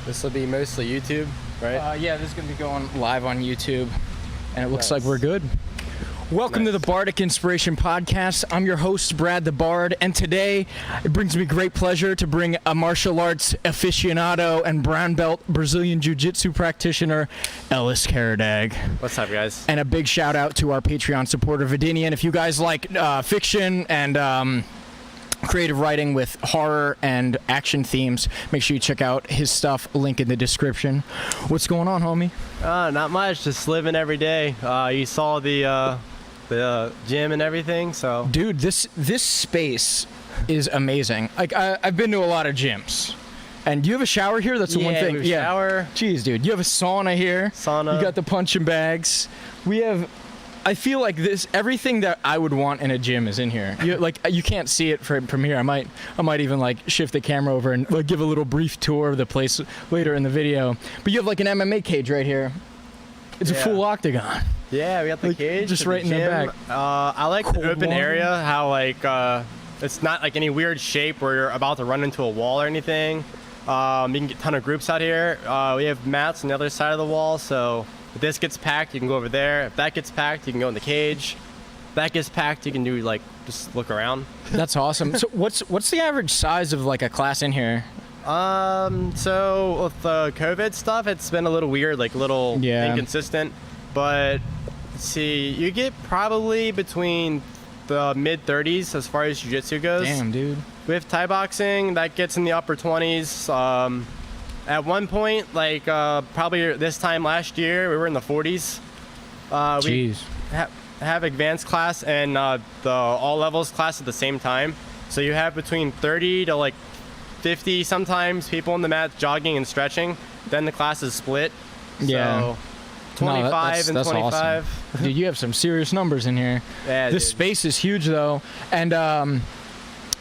This will be mostly YouTube, right? Yeah, this is going to be going live on YouTube, and it looks like we're good. Welcome to the Bardic Inspiration Podcast. I'm your host, Brad the Bard, and today it brings me great pleasure to bring a martial arts aficionado and brown belt Brazilian Jiu Jitsu practitioner, Ellis Karadag. What's up, guys? And a big shout out to our Patreon supporter, Vedinian. If you guys like fiction and creative writing with horror and action themes, make sure you check out his stuff. Link in the description. What's going on, homie? Not much. Just living every day. You saw the gym and everything, so. Dude, this space is amazing. Like I've been to a lot of gyms. And do you have a shower here? That's the one thing. Yeah, shower. Jeez, dude. You have a sauna here. Sauna. You got the punching bags. We have, I feel like everything that I would want in a gym is in here. You can't see it from here. I might even like shift the camera over and like give a little brief tour of the place later in the video. But you have like an MMA cage right here. It's a full octagon. Yeah, we got the cage. Just right in the back. I like the open area, how like it's not like any weird shape where you're about to run into a wall or anything. You can get a ton of groups out here. We have mats on the other side of the wall, so if this gets packed, you can go over there. If that gets packed, you can go in the cage. If that gets packed, you can do like just look around. That's awesome. So what's the average size of like a class in here? So with the COVID stuff, it's been a little weird, like a little inconsistent. But let's see, you get probably between the mid-30s as far as jiu-jitsu goes. Damn, dude. With Thai boxing, that gets in the upper 20s. At one point, like probably this time last year, we were in the 40s. Jeez. We have advanced class and the all levels class at the same time. So you have between 30 to like 50 sometimes people on the mat jogging and stretching. Then the class is split. Yeah. So 25 and 25. Awesome. Dude, you have some serious numbers in here. Yeah, this space is huge though, and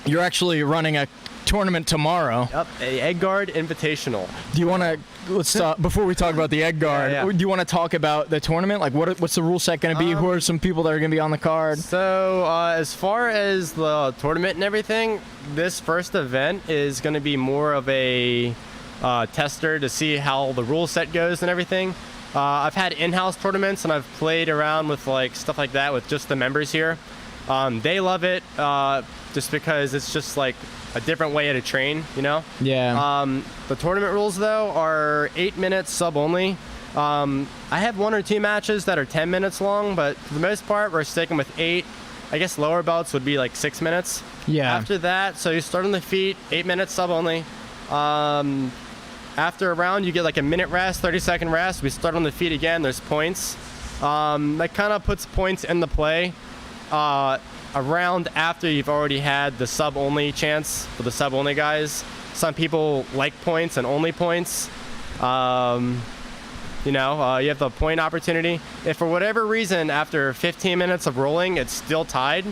you're actually running a tournament tomorrow. Yep, a Egg Guard Invitational. Do you want to before we talk about the Egg Guard? Do you want to talk about the tournament? Like, what's the rule set going to be? Who are some people that are going to be on the card? So as far as the tournament and everything, this first event is going to be more of a tester to see how the rule set goes and everything. I've had in-house tournaments and I've played around with like stuff like that with just the members here. They love it just because it's just like a different way to train, you know? Yeah. The tournament rules though are 8 minutes sub only. I have 1 or 2 matches that are 10 minutes long, but for the most part we're sticking with 8. I guess lower belts would be like 6 minutes. Yeah. After that, so you start on the feet, 8 minutes sub only. After a round, you get like a minute rest, 30-second rest. We start on the feet again. There's points. That kind of puts points into play a round after you've already had the sub-only chance for the sub-only guys. Some people like points and only points. You have the point opportunity. If for whatever reason, after 15 minutes of rolling, it's still tied,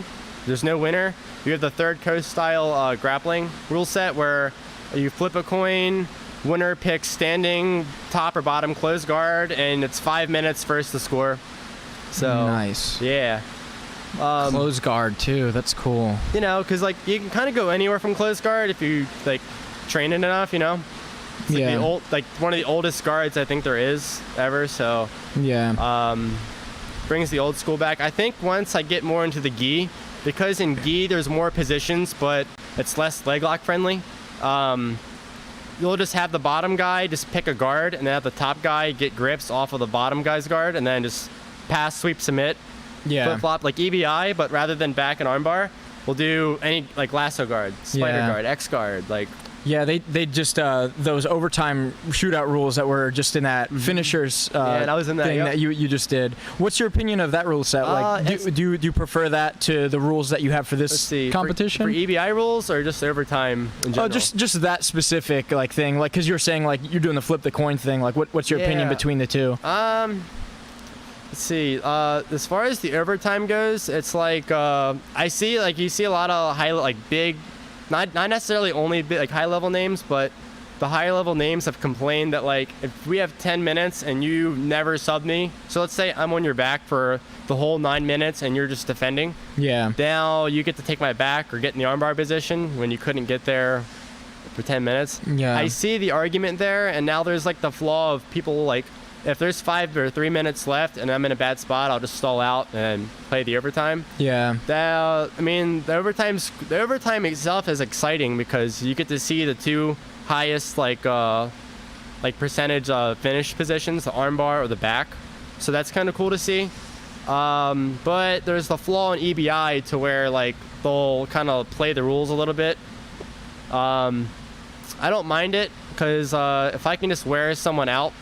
there's no winner, you have the third coast style grappling rule set where you flip a coin, winner picks standing, top or bottom closed guard, and it's 5 minutes first to score. So nice. Yeah. Closed guard too. That's cool. Because like you can kind of go anywhere from closed guard if you like train it enough. It's like one of the oldest guards I think there is ever. So yeah. Brings the old school back. I think once I get more into the Ghee, because in Ghee there's more positions, but it's less leg lock friendly. You'll just have the bottom guy just pick a guard, and then have the top guy get grips off of the bottom guy's guard, and then just pass, sweep, submit. Yeah. Flip flop like EBI, but rather than back and armbar, we'll do any like lasso guard, spider guard, X guard, like. Yeah, they just those overtime shootout rules that were just in that finishers that was in that, thing that you just did. What's your opinion of that rule set? Like, do you prefer that to the rules that you have for this competition? For EBI rules or just overtime in general? Oh, just that specific like thing, like because you're saying like you're doing the flip the coin thing. Like, what's your opinion between the two? Let's see. As far as the overtime goes, it's like you see a lot of big. Not necessarily only like high level names, but the higher level names have complained that like if we have 10 minutes and you never sub me, so let's say I'm on your back for the whole 9 minutes and you're just defending. Yeah. Now you get to take my back or get in the armbar position when you couldn't get there for 10 minutes. Yeah. I see the argument there, and now there's like the flaw of people like, if there's 5 or 3 minutes left and I'm in a bad spot, I'll just stall out and play the overtime. Yeah. I mean, the overtime itself is exciting because you get to see the two highest like percentage finish positions, the armbar or the back. So that's kind of cool to see. But there's the flaw in EBI to where like they'll kind of play the rules a little bit. I don't mind it because if I can just wear someone out,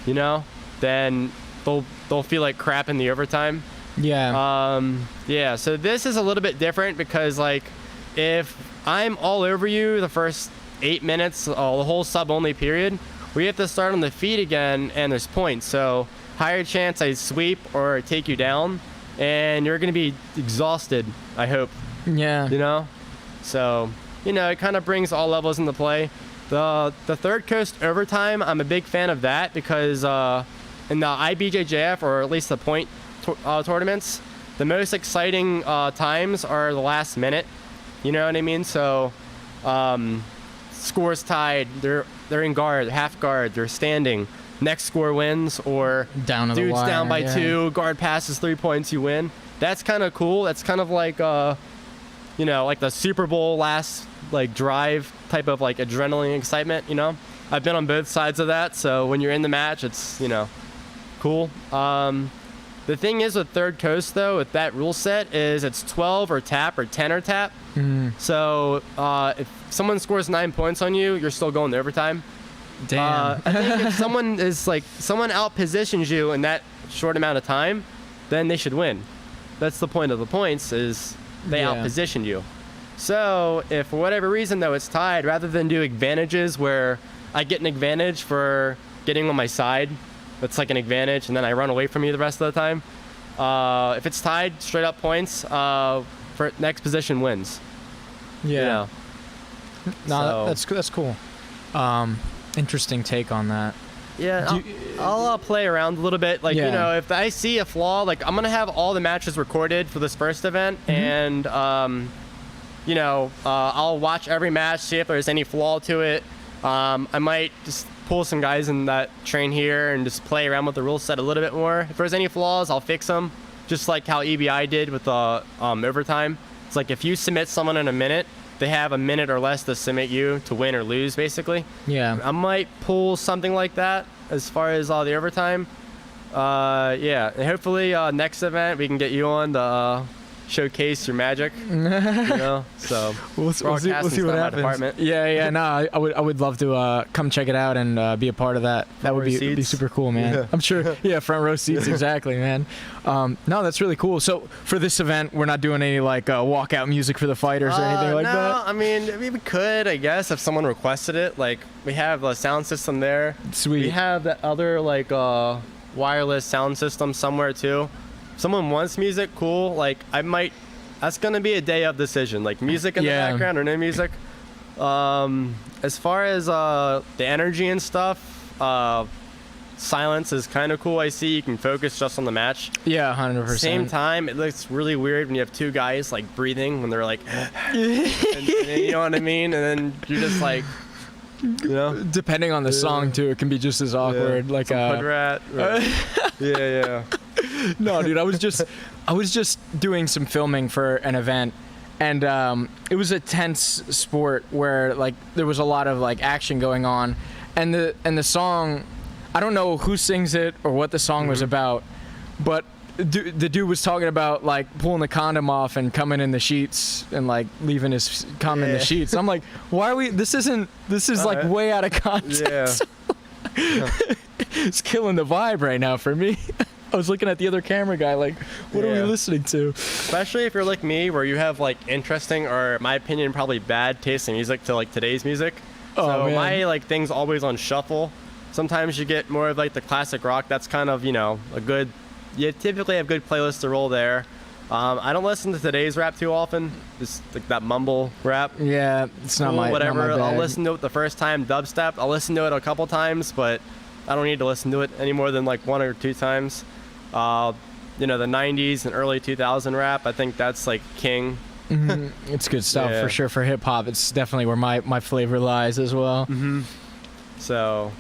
you know, then they'll feel like crap in the overtime. Yeah. Yeah. So this is a little bit different because like if I'm all over you the first 8 minutes, the whole sub only period, we have to start on the feet again, and there's points. So higher chance I sweep or take you down, and you're gonna be exhausted, I hope. Yeah. You know, so you know it kind of brings all levels into play. The third coast overtime, I'm a big fan of that because in the IBJJF, or at least the point tournaments, the most exciting times are the last minute. You know what I mean? So scores tied, they're in guard, half guard, they're standing. Next score wins, or down to the dude's wire, down by 2, guard passes 3 points, you win. That's kind of cool. That's kind of like you know, like the Super Bowl last like drive type of like adrenaline excitement, you know. I've been on both sides of that, so when you're in the match, it's, you know, cool. The thing is with third coast though, with that rule set, is it's 12 or tap or 10 or tap. So if someone scores 9 points on you, you're still going to overtime. Damn. I think if someone out positions you in that short amount of time, then they should win. That's the point of the points, is they out positioned you. So if for whatever reason though it's tied, rather than do advantages where I get an advantage for getting on my side, that's like an advantage, and then I run away from you the rest of the time. If it's tied, straight up points, for next position wins. Yeah. You know? No, So- that's cool. Interesting take on that. Yeah, I'll play around a little bit. Like, Yeah. you know, if I see a flaw, like I'm going to have all the matches recorded for this first event. And, you know, I'll watch every match, see if there's any flaw to it. I might just pull some guys in that train here and just play around with the rule set a little bit more. If there's any flaws, I'll fix them. Just like how EBI did with the overtime. It's like if you submit someone in a minute, they have a minute or less to submit you to win or lose, basically. Yeah. I might pull something like that as far as the overtime. Yeah, and hopefully next event we can get you on to showcase your magic. You know, so We'll see what broadcasting's not my happens. department. Yeah. No, I would love to come check it out and be a part of that. That would be super cool, man. Yeah. I'm sure. Yeah, front row seats, exactly, man. No, that's really cool. So for this event, we're not doing any like walkout music for the fighters or anything like no, that. I mean we could, I guess, if someone requested it. Like we have a sound system there. Sweet. We have that other like wireless sound system somewhere too. If someone wants music, cool. Like that's gonna be a day of decision. Like music in the background or no music. As far as the energy and stuff, silence is kind of cool. I see you can focus just on the match. Yeah, 100%. Same time, it looks really weird when you have two guys like breathing when they're like, and you know what I mean? And then you're just like, you know. Depending on the song too, it can be just as awkward. Like hood rat. Yeah. No, dude, I was just doing some filming for an event, and it was a tense sport where like there was a lot of like action going on, and the song, I don't know who sings it or what the song was about, but the dude was talking about like pulling the condom off and coming in the sheets and like leaving his cum in the sheets. I'm like, why are we? This is like way out of context. Yeah. It's killing the vibe right now for me. I was looking at the other camera guy like, what are we listening to? Especially if you're like me, where you have like interesting, or in my opinion, probably bad taste in music to like today's music. So man. my like thing's always on shuffle. Sometimes you get more of like the classic rock. That's kind of, you know, you typically have good playlists to roll there. I don't listen to today's rap too often, just like that mumble rap. Yeah, it's not my whatever. Not my bag. I'll listen to it the first time, dubstep. I'll listen to it a couple times, but I don't need to listen to it any more than like 1 or 2 times. You know, the 90s and early 2000 rap, I think that's like king. It's good stuff for sure. For hip hop, it's definitely where my flavor lies as well. So,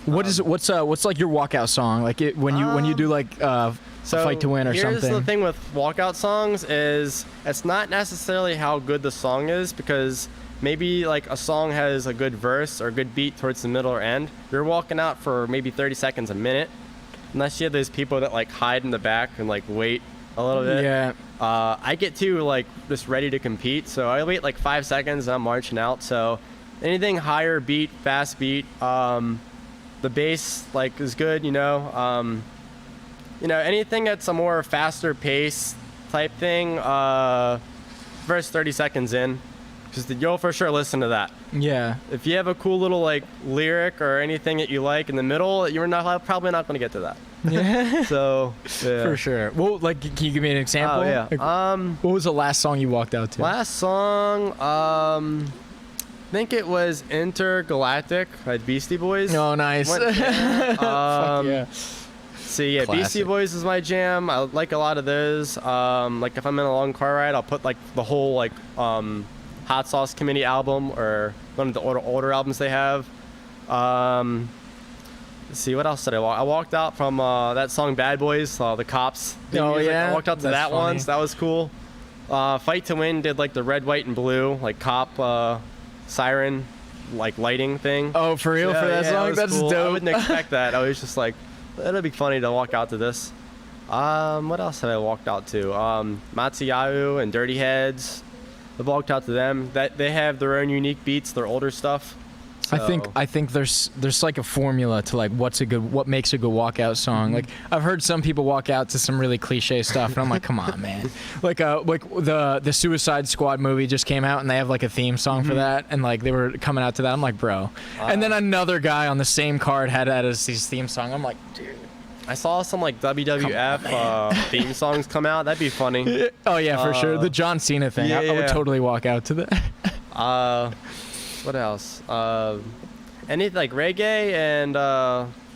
what's like your walkout song? Like when you do like Fight to Win or something. Here's the thing with walkout songs is it's not necessarily how good the song is, because maybe like a song has a good verse or a good beat towards the middle or end. You're walking out for maybe 30 seconds, a minute, unless you have those people that like hide in the back and like wait a little bit. Yeah. I get to like just ready to compete, so I wait like 5 seconds and I'm marching out. So anything higher beat, fast beat, the bass like is good, anything that's a more faster pace type thing, first 30 seconds in, because you'll for sure listen to that. Yeah. If you have a cool little like lyric or anything that you like in the middle, you're probably not going to get to that. Yeah. So, yeah. For sure. Well, like, can you give me an example? Oh, yeah. Like, what was the last song you walked out to? Last song, I think it was Intergalactic by Beastie Boys. Oh, nice. Fuck yeah. So yeah, Classic. Beastie Boys is my jam. I like a lot of those. Like if I'm in a long car ride, I'll put like the whole like Hot Sauce Committee album or one of the older albums they have. Let's see, what else did I walk? I walked out from that song Bad Boys, the Cops. Oh yeah. I walked out to that one, so that was cool. Fight to Win did like the red, white, and blue like cop siren like lighting thing. Oh, for real? For that song? That's cool. dope. I wouldn't expect that. I was just like, it'll be funny to walk out to this. What else have I walked out to? Matsuyahu and Dirty Heads. I've walked out to them. That they have their own unique beats, their older stuff. So. I think there's like a formula to like what makes a good walkout song. Like I've heard some people walk out to some really cliche stuff, and I'm like, come on, man. Like the Suicide Squad movie just came out, and they have like a theme song for that, and like they were coming out to that. I'm like, bro. And then another guy on the same card had that as his theme song. I'm like, dude. I saw some like WWF theme songs come out. That'd be funny. Oh yeah, for sure. The John Cena thing. Yeah, I would totally walk out to that. What else? Any like reggae and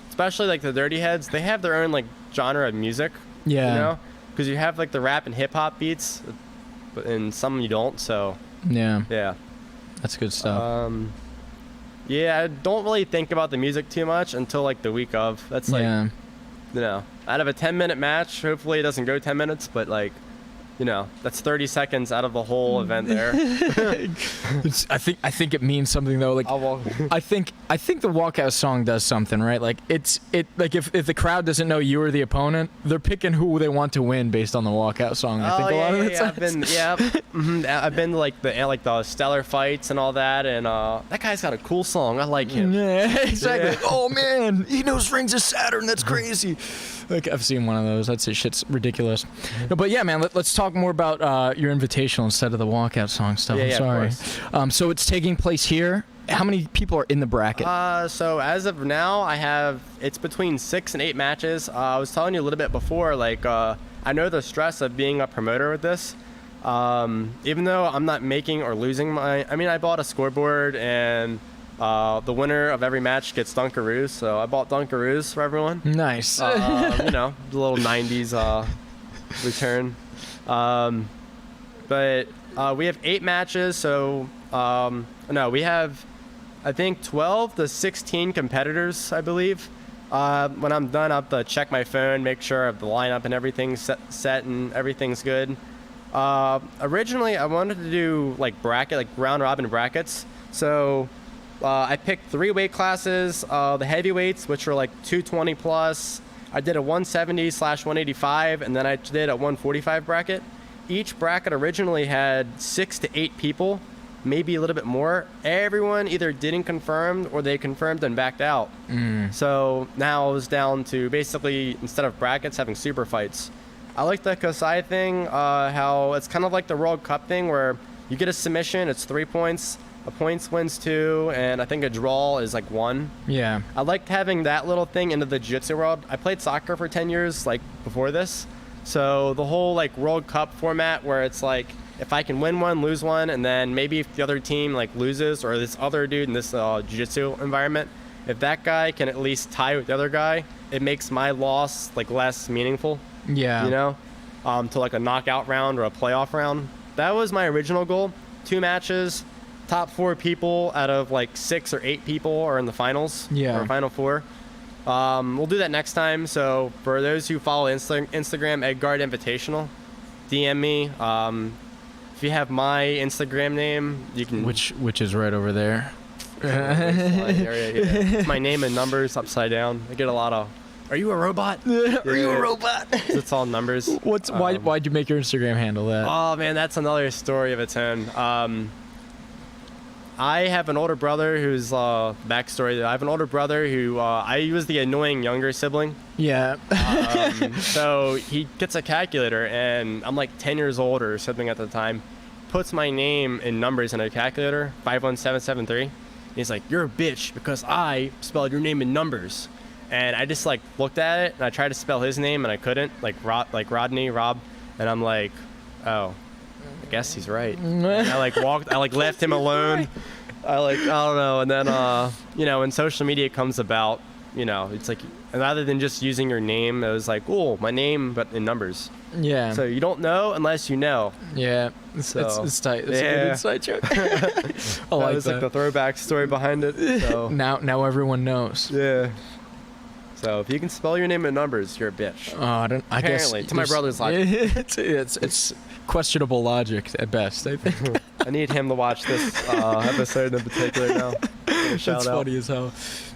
especially like the Dirty Heads. They have their own like genre of music. Yeah. Because you have like the rap and hip hop beats, but in some you don't. So. Yeah. Yeah. That's good stuff. Yeah, I don't really think about the music too much until like the week of. That's like. Yeah. Out of a 10-minute match, hopefully it doesn't go 10 minutes, but like, that's 30 seconons out of the whole event there. I think it means something though. Like I think the walkout song does something, right? Like it like if the crowd doesn't know you or the opponent, they're picking who they want to win based on the walkout song. I think a lot of the time. I've been to like the stellar fights and all that, and that guy's got a cool song. I like him. Yeah, exactly. Yeah. Oh man, he knows Rings of Saturn. That's crazy. Like I've seen one of those. That's shit's ridiculous. No, but yeah, man, let's talk more about your Invitational instead of the walkout song stuff. Yeah, I'm sorry. So it's taking place here. How many people are in the bracket? So as of now, it's between 6 and 8 matches. I was telling you a little bit before, like I know the stress of being a promoter with this. Even though I'm not making or losing I bought a scoreboard, and the winner of every match gets Dunkaroos, so I bought Dunkaroos for everyone. Nice. The little 90s return. But we have 8 matches, so we have I think 12 to 16 competitors, I believe. When I'm done, I'll have to check my phone, make sure I have the lineup and everything's set and everything's good. Originally, I wanted to do like round robin brackets. So I picked 3 weight classes, the heavyweights, which are like 220 plus. I did a 170/185, and then I did a 145 bracket. Each bracket originally had 6 to 8 people, maybe a little bit more. Everyone either didn't confirm or they confirmed and backed out. So now I was down to basically, instead of brackets, having super fights. I like the Kosai thing, how it's kind of like the World Cup thing where you get a submission, it's 3 points, a points wins 2, and I think a draw is like 1. Yeah. I liked having that little thing into the jiu-jitsu world. I played soccer for 10 years, like before this. So the whole like World Cup format where it's like, if I can win one, lose one, and then maybe if the other team like loses, or this other dude in this jiu-jitsu environment, if that guy can at least tie with the other guy, it makes my loss like less meaningful. Yeah. To like a knockout round or a playoff round. that was my original goal. 2 matches, top 4 people out of like 6 or 8 people are in the finals. Yeah. Or final 4. We'll do that next time. So for those who follow Instagram, Edgard Invitational, DM me. If you have my Instagram name, you can. Which is right over there. It's my name and numbers upside down. I get a lot of. Are you a robot? Are you a robot? It's all numbers. Why'd you make your Instagram handle that? Oh man, that's another story of its own. I have an older brother who's backstory. I have an older brother who I was the annoying younger sibling. Yeah. So he gets a calculator, and I'm like 10 years old or something at the time. Puts my name and numbers in a calculator, 51773. And he's like, "You're a bitch because I spelled your name in numbers." And I just like looked at it and I tried to spell his name and I couldn't, like Rodney, Rob. And I'm like, oh, I guess he's right. And I like left him alone. I don't know. And then, when social media comes about, it's like, rather than just using your name, it was like, oh, my name, but in numbers. Yeah. So you don't know unless you know. Yeah. It's tight. It's a good inside joke. I like that. Like the throwback story behind it. So. Now everyone knows. Yeah. So if you can spell your name in numbers, you're a bitch. I guess to my brother's logic. It's questionable logic at best, I think. I need him to watch this episode in particular now. That's funny as hell.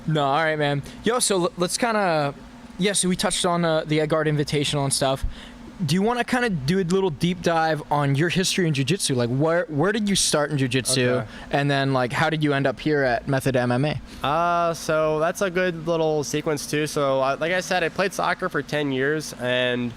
No, all right, man. Yo, so let's kind of, so we touched on the Edgard Invitational and stuff. Do you want to kind of do a little deep dive on your history in Jiu Jitsu? Like, where did you start in Jiu Jitsu? Okay. And then, like, how did you end up here at Method MMA? So that's a good little sequence, too. So, like I said, I played soccer for 10 years. And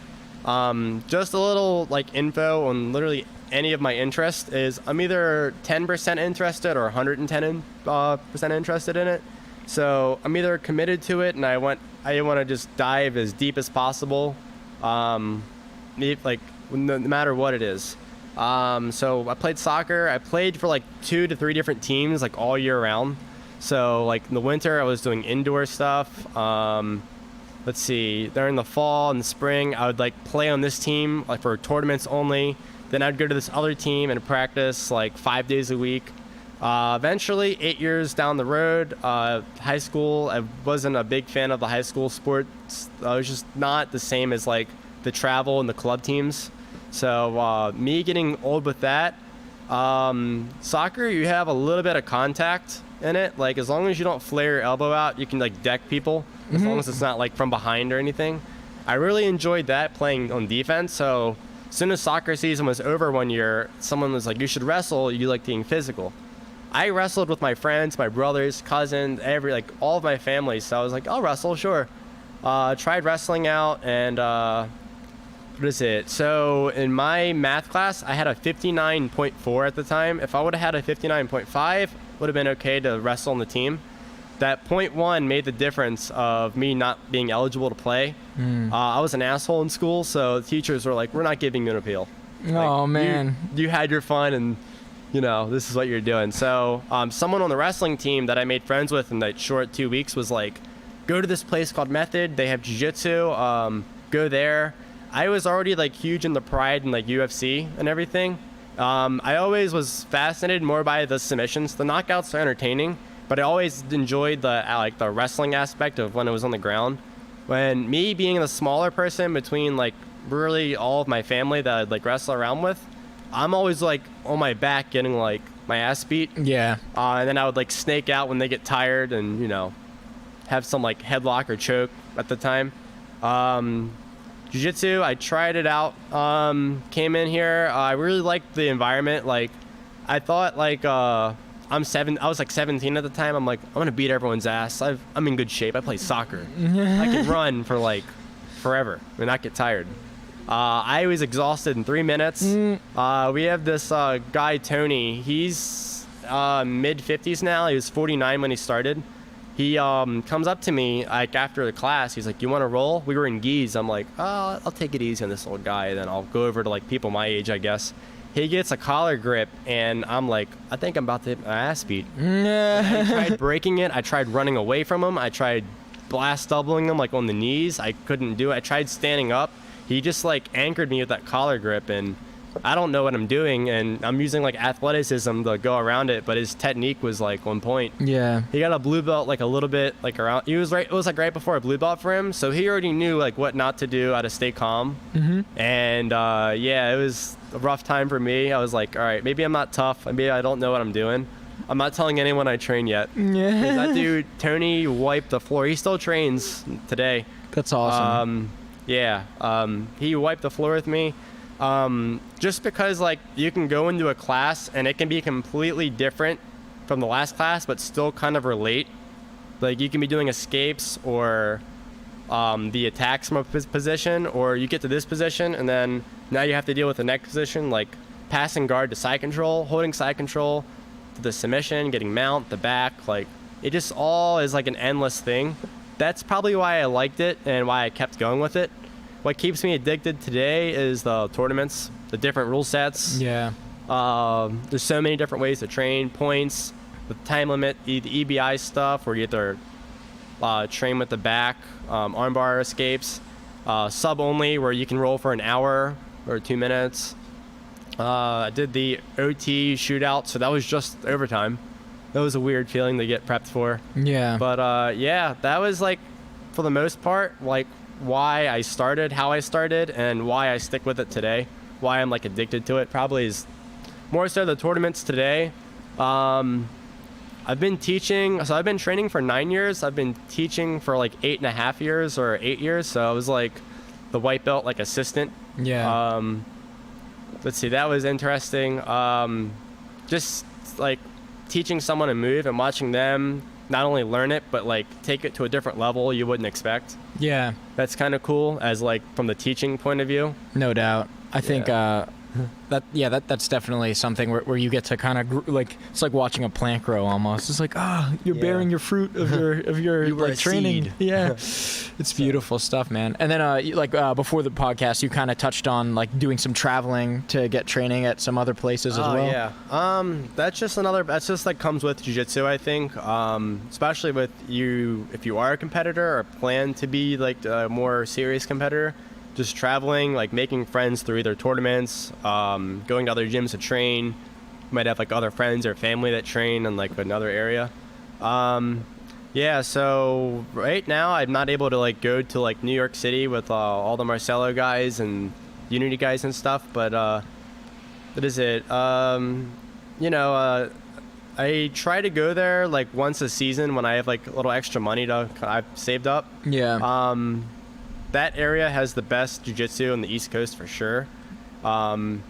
just a little, like, info on literally any of my interest is I'm either 10% interested or 110% interested in it. So I'm either committed to it and I want to just dive as deep as possible. Like no matter what it is. So I played soccer. I played for like 2 to 3 different teams like all year round. So like in the winter I was doing indoor stuff. Let's see, during the fall and the spring I would like play on this team like for tournaments only. Then I'd go to this other team and practice like 5 days a week. Eventually 8 years down the road, high school, I wasn't a big fan of the high school sports. I was just not the same as like the travel and the club teams. So me getting old with that, soccer, you have a little bit of contact in it. Like as long as you don't flare your elbow out, you can like deck people as long as it's not like from behind or anything. I really enjoyed that playing on defense. So as soon as soccer season was over one year, someone was like, you should wrestle, you like being physical. I wrestled with my friends, my brothers, cousins, all of my family. So I was like, I'll wrestle, sure. Tried wrestling out and what is it? So in my math class, I had a 59.4 at the time. If I would have had a 59.5, would have been okay to wrestle on the team. That 0.1 made the difference of me not being eligible to play. I was an asshole in school, so the teachers were like, we're not giving you an appeal. Oh, like, man. You had your fun and, this is what you're doing. So someone on the wrestling team that I made friends with in that short 2 weeks was like, go to this place called Method. They have Jiu Jitsu. Go there. I was already like huge in the Pride and like UFC and everything. I always was fascinated more by the submissions. The knockouts are entertaining, but I always enjoyed the wrestling aspect of when it was on the ground. When me being the smaller person between like really all of my family that I'd like wrestle around with, I'm always like on my back getting like my ass beat. Yeah. And then I would like snake out when they get tired and have some like headlock or choke at the time. Jiu-Jitsu, I tried it out. Came in here. I really liked the environment. Like I thought like I was like 17 at the time. I'm like, I'm gonna beat everyone's ass. I'm in good shape. I play soccer. I can run for like forever and not get tired. I was exhausted in 3 minutes. We have this guy, Tony. He's mid-50s now. He was 49 when he started. He comes up to me like after the class. He's like, you want to roll? We were in Ghee's. I'm like, oh, I'll take it easy on this old guy. Then I'll go over to like people my age, I guess. He gets a collar grip, and I'm like, I think I'm about to hit my ass beat. I tried breaking it. I tried running away from him. I tried blast doubling him like on the knees. I couldn't do it. I tried standing up. He just like anchored me with that collar grip, and I don't know what I'm doing, and I'm using like athleticism to go around it, but his technique was like on point. Yeah. He got a blue belt like a little bit like around. It was like right before a blue belt for him, so he already knew like what not to do, how to stay calm. And yeah, it was a rough time for me. I was like, all right, maybe I'm not tough. Maybe I don't know what I'm doing. I'm not telling anyone I train yet. Yeah. That dude, Tony, wiped the floor. He still trains today. That's awesome. He wiped the floor with me. Just because like you can go into a class and it can be completely different from the last class, but still kind of relate. Like you can be doing escapes or the attacks from a position, or you get to this position and then now you have to deal with the next position, like passing guard to side control, holding side control to the submission, getting mount, the back. Like it just all is like an endless thing. That's probably why I liked it and why I kept going with it. What keeps me addicted today is the tournaments, the different rule sets. Yeah. There's so many different ways to train, points, the time limit, the EBI stuff where you have to train with the back, armbar escapes, sub only where you can roll for an hour or 2 minutes. I did the OT shootout, so that was just overtime. That was a weird feeling to get prepped for. Yeah. But yeah, that was like, for the most part, like why I started, how I started, and why I stick with it today. Why I'm like addicted to it probably is more so the tournaments today. I've been teaching, so I've been training for 9 years. I've been teaching for like 8.5 years or 8 years. So I was like the white belt like assistant. Yeah. Let's see, that was interesting. Just like teaching someone a move and watching them not only learn it, but like take it to a different level you wouldn't expect. Yeah. That's kind of cool as like from the teaching point of view. No doubt. I think that's definitely something where you get to kind of like, it's like watching a plant grow almost. It's like, you're bearing your fruit of your like training. Seed. Yeah. It's beautiful stuff, man. And then before the podcast, you kind of touched on like doing some traveling to get training at some other places as well. Yeah. That's just like comes with jiu-jitsu, I think. Especially with you, if you are a competitor or plan to be like a more serious competitor. Just traveling, like making friends through either tournaments, going to other gyms to train. You might have like other friends or family that train in like another area. Yeah, so right now I'm not able to like go to like New York City with all the Marcelo guys and Unity guys and stuff, but what is it? I try to go there like once a season when I have like a little extra money I've saved up. Yeah. That area has the best jiu-jitsu on the East Coast for sure. The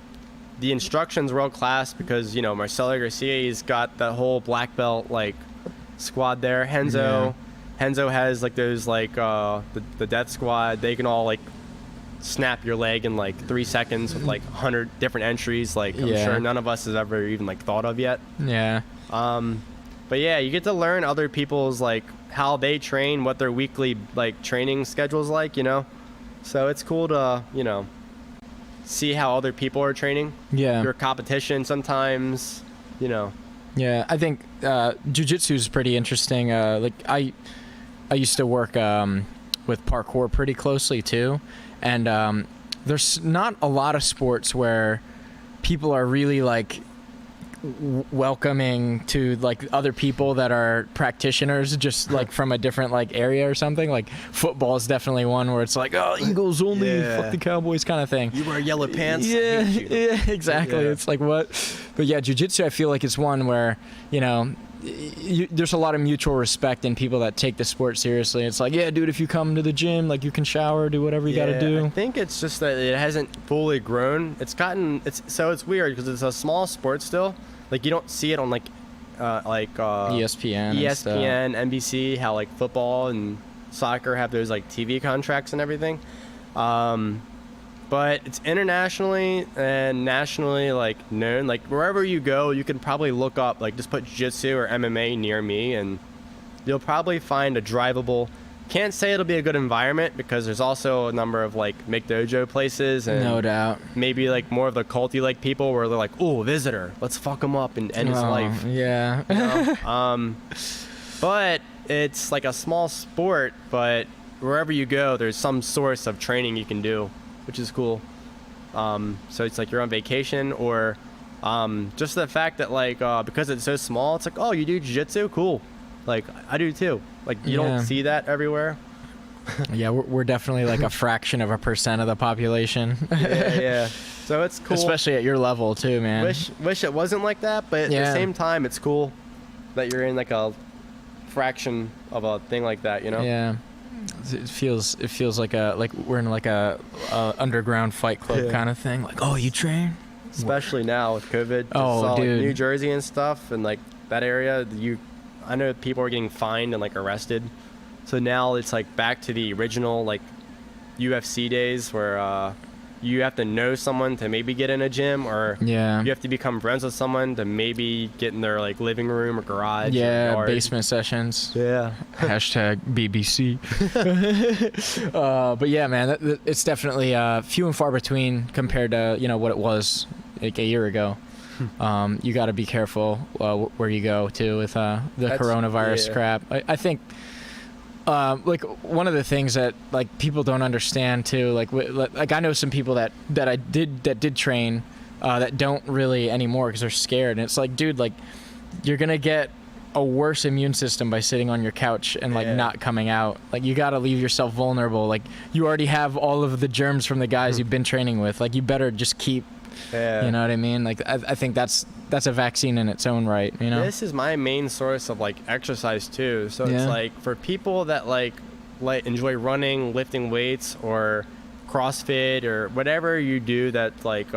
instruction's world class because, Marcelo Garcia's got that whole black belt like squad there. Henzo has like those like the death squad. They can all like snap your leg in like 3 seconds with like 100 different entries. Like I'm sure none of us has ever even like thought of yet. Yeah. But yeah, you get to learn other people's like how they train, what their weekly like training schedule's like, So it's cool to, see how other people are training. Yeah. Your competition sometimes, Yeah, I think jiu-jitsu is pretty interesting. Like I used to work with parkour pretty closely too, and there's not a lot of sports where people are really like welcoming to like other people that are practitioners just like from a different like area or something. Like football is definitely one where it's like, Eagles only, fuck the Cowboys kind of thing. You wear yellow pants. Yeah, exactly. Yeah. It's like what? But yeah, jiu-jitsu I feel like it's one where there's a lot of mutual respect in people that take the sport seriously. It's like, yeah, dude, if you come to the gym, like you can shower, do whatever you got to do. I think it's just that it hasn't fully grown. It's weird because it's a small sport still. Like you don't see it on ESPN, NBC, how like football and soccer have those like TV contracts and everything. But it's internationally and nationally like known. Like wherever you go, you can probably look up like just put jiu-jitsu or MMA near me, and you'll probably find a drivable. Can't say it'll be a good environment because there's also a number of like McDojo places and no doubt maybe like more of the culty like people where they're like, oh, visitor, let's fuck him up and end his life. Yeah. But it's like a small sport, but wherever you go, there's some source of training you can do, which is cool. So it's like you're on vacation, or just the fact that like because it's so small, it's like, oh, you do jiu-jitsu? Cool. Like I do too. Like you don't see that everywhere. Yeah, we're definitely like a fraction of a % of the population. Yeah. So it's cool. Especially at your level too, man. Wish it wasn't like that, but at the same time, it's cool that you're in like a fraction of a thing like that, you know? Yeah. It feels like we're in like a underground fight club kind of thing. Like, oh, you train? Especially now with COVID. Oh, dude. Like, New Jersey and stuff, and like that area, I know people are getting fined and like arrested. So now it's like back to the original like UFC days where you have to know someone to maybe get in a gym, or you have to become friends with someone to maybe get in their like living room or garage. Yeah, or yard. basement sessions. Yeah. Hashtag BBC. But yeah, man, it's definitely few and far between compared to what it was like a year ago. You got to be careful where you go too with the coronavirus crap. I think. Like one of the things that like people don't understand too, like I know some people that did train that don't really anymore because they're scared, and it's like, dude, like you're gonna get a worse immune system by sitting on your couch and like not coming out. Like you gotta leave yourself vulnerable. Like you already have all of the germs from the guys you've been training with. Like you better just keep. You know what I mean? Like I think that's a vaccine in its own right, you know? This is my main source of like exercise too. So it's like for people that like enjoy running, lifting weights, or CrossFit, or whatever you do that like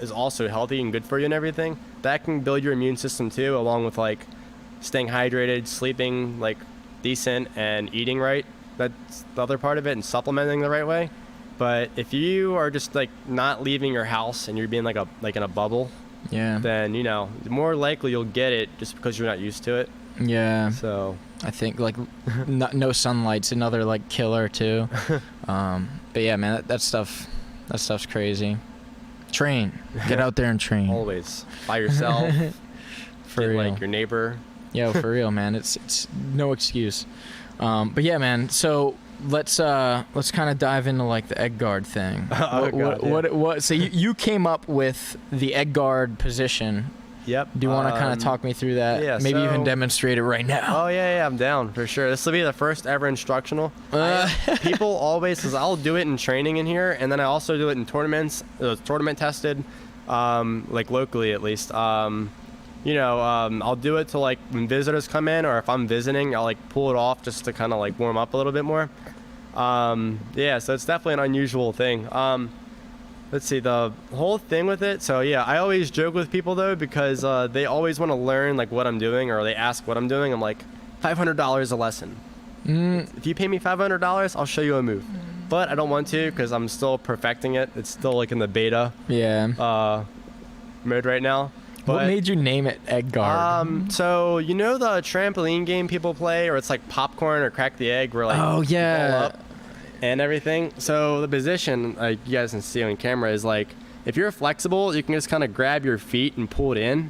is also healthy and good for you and everything, that can build your immune system too, along with like staying hydrated, sleeping like decent, and eating right. That's the other part of it, and supplementing the right way. But if you are just like not leaving your house and you're being like in a bubble, then more likely you'll get it just because you're not used to it. Yeah. So I think like no sunlight's another like killer too. But yeah, man, that stuff's crazy. Train. Get out there and train. Always by yourself. For real. Like your neighbor. Yeah, for real, man. It's no excuse. But yeah, man. So. Let's kind of dive into like the egg guard thing. What? So you came up with the egg guard position. Yep. Do you want to kind of talk me through that? Yeah. Maybe even demonstrate it right now. Oh yeah, I'm down for sure. This will be the first ever instructional. People always, cause I'll do it in training in here, and then I also do it in tournaments. Tournament tested, like locally at least. I'll do it to like when visitors come in, or if I'm visiting, I'll like pull it off just to kind of like warm up a little bit more. So it's definitely an unusual thing. Let's see, the whole thing with it. So yeah, I always joke with people though, because they always want to learn like what I'm doing, or they ask what I'm doing. I'm like, $500 a lesson. If you pay me $500, I'll show you a move. But I don't want to, because I'm still perfecting it. It's still like in the beta mode right now. But, what made you name it egg guard? So the trampoline game people play, or it's like popcorn or crack the egg, where like roll up and everything. So the position, like you guys can see on camera, is like if you're flexible, you can just kind of grab your feet and pull it in.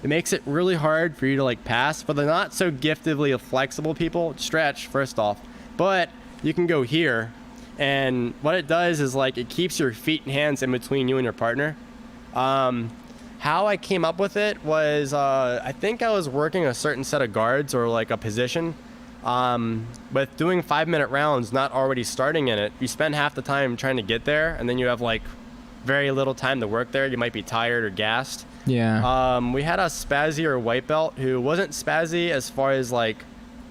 It makes it really hard for you to like pass. For the not so giftedly flexible people, stretch first off, but you can go here, and what it does is like it keeps your feet and hands in between you and your partner. How I came up with it was, I think I was working a certain set of guards or like a position. With doing 5-minute rounds, not already starting in it, you spend half the time trying to get there, and then you have like very little time to work there. You might be tired or gassed. Yeah. We had a spazzy or white belt who wasn't spazzy as far as like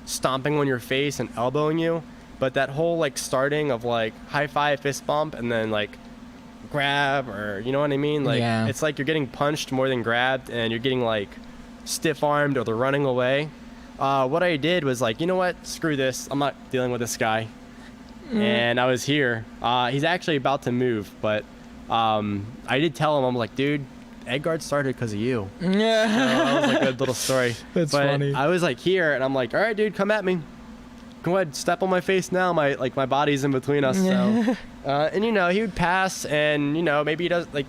stomping on your face and elbowing you, but that whole like starting of like high five, fist bump, and then like grab, or you know what I mean? Like it's like you're getting punched more than grabbed, and you're getting like stiff armed, or they're running away. What I did was like, you know what? Screw this. I'm not dealing with this guy. And I was here. He's actually about to move, but I did tell him, I'm like, dude, egg guard started because of you. Yeah. That was a good little story. That's funny. I was like here, and I'm like, all right, dude, come at me. Go ahead, step on my face now. My body's in between us. So, and he would pass, and maybe he does like,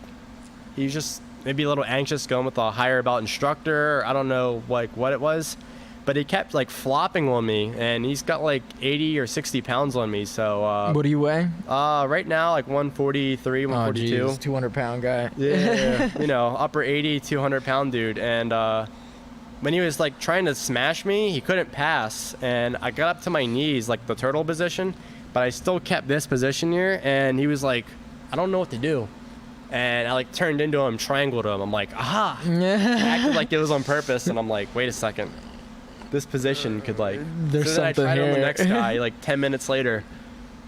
he's just maybe a little anxious going with a higher belt instructor. I don't know like what it was, but he kept like flopping on me, and he's got like 80 or 60 pounds on me. So what do you weigh? Right now like 143, 142. Oh, geez, 200-pound guy. Yeah. You know, upper 80, 200-pound dude. And when he was like trying to smash me, he couldn't pass, and I got up to my knees, like the turtle position, but I still kept this position here, and he was like, I don't know what to do. And I like turned into him, triangled him. I'm like, aha! I acted like it was on purpose, and I'm like, wait a second. This position could like... There's so then I something tried on the here. next guy, like 10 minutes later.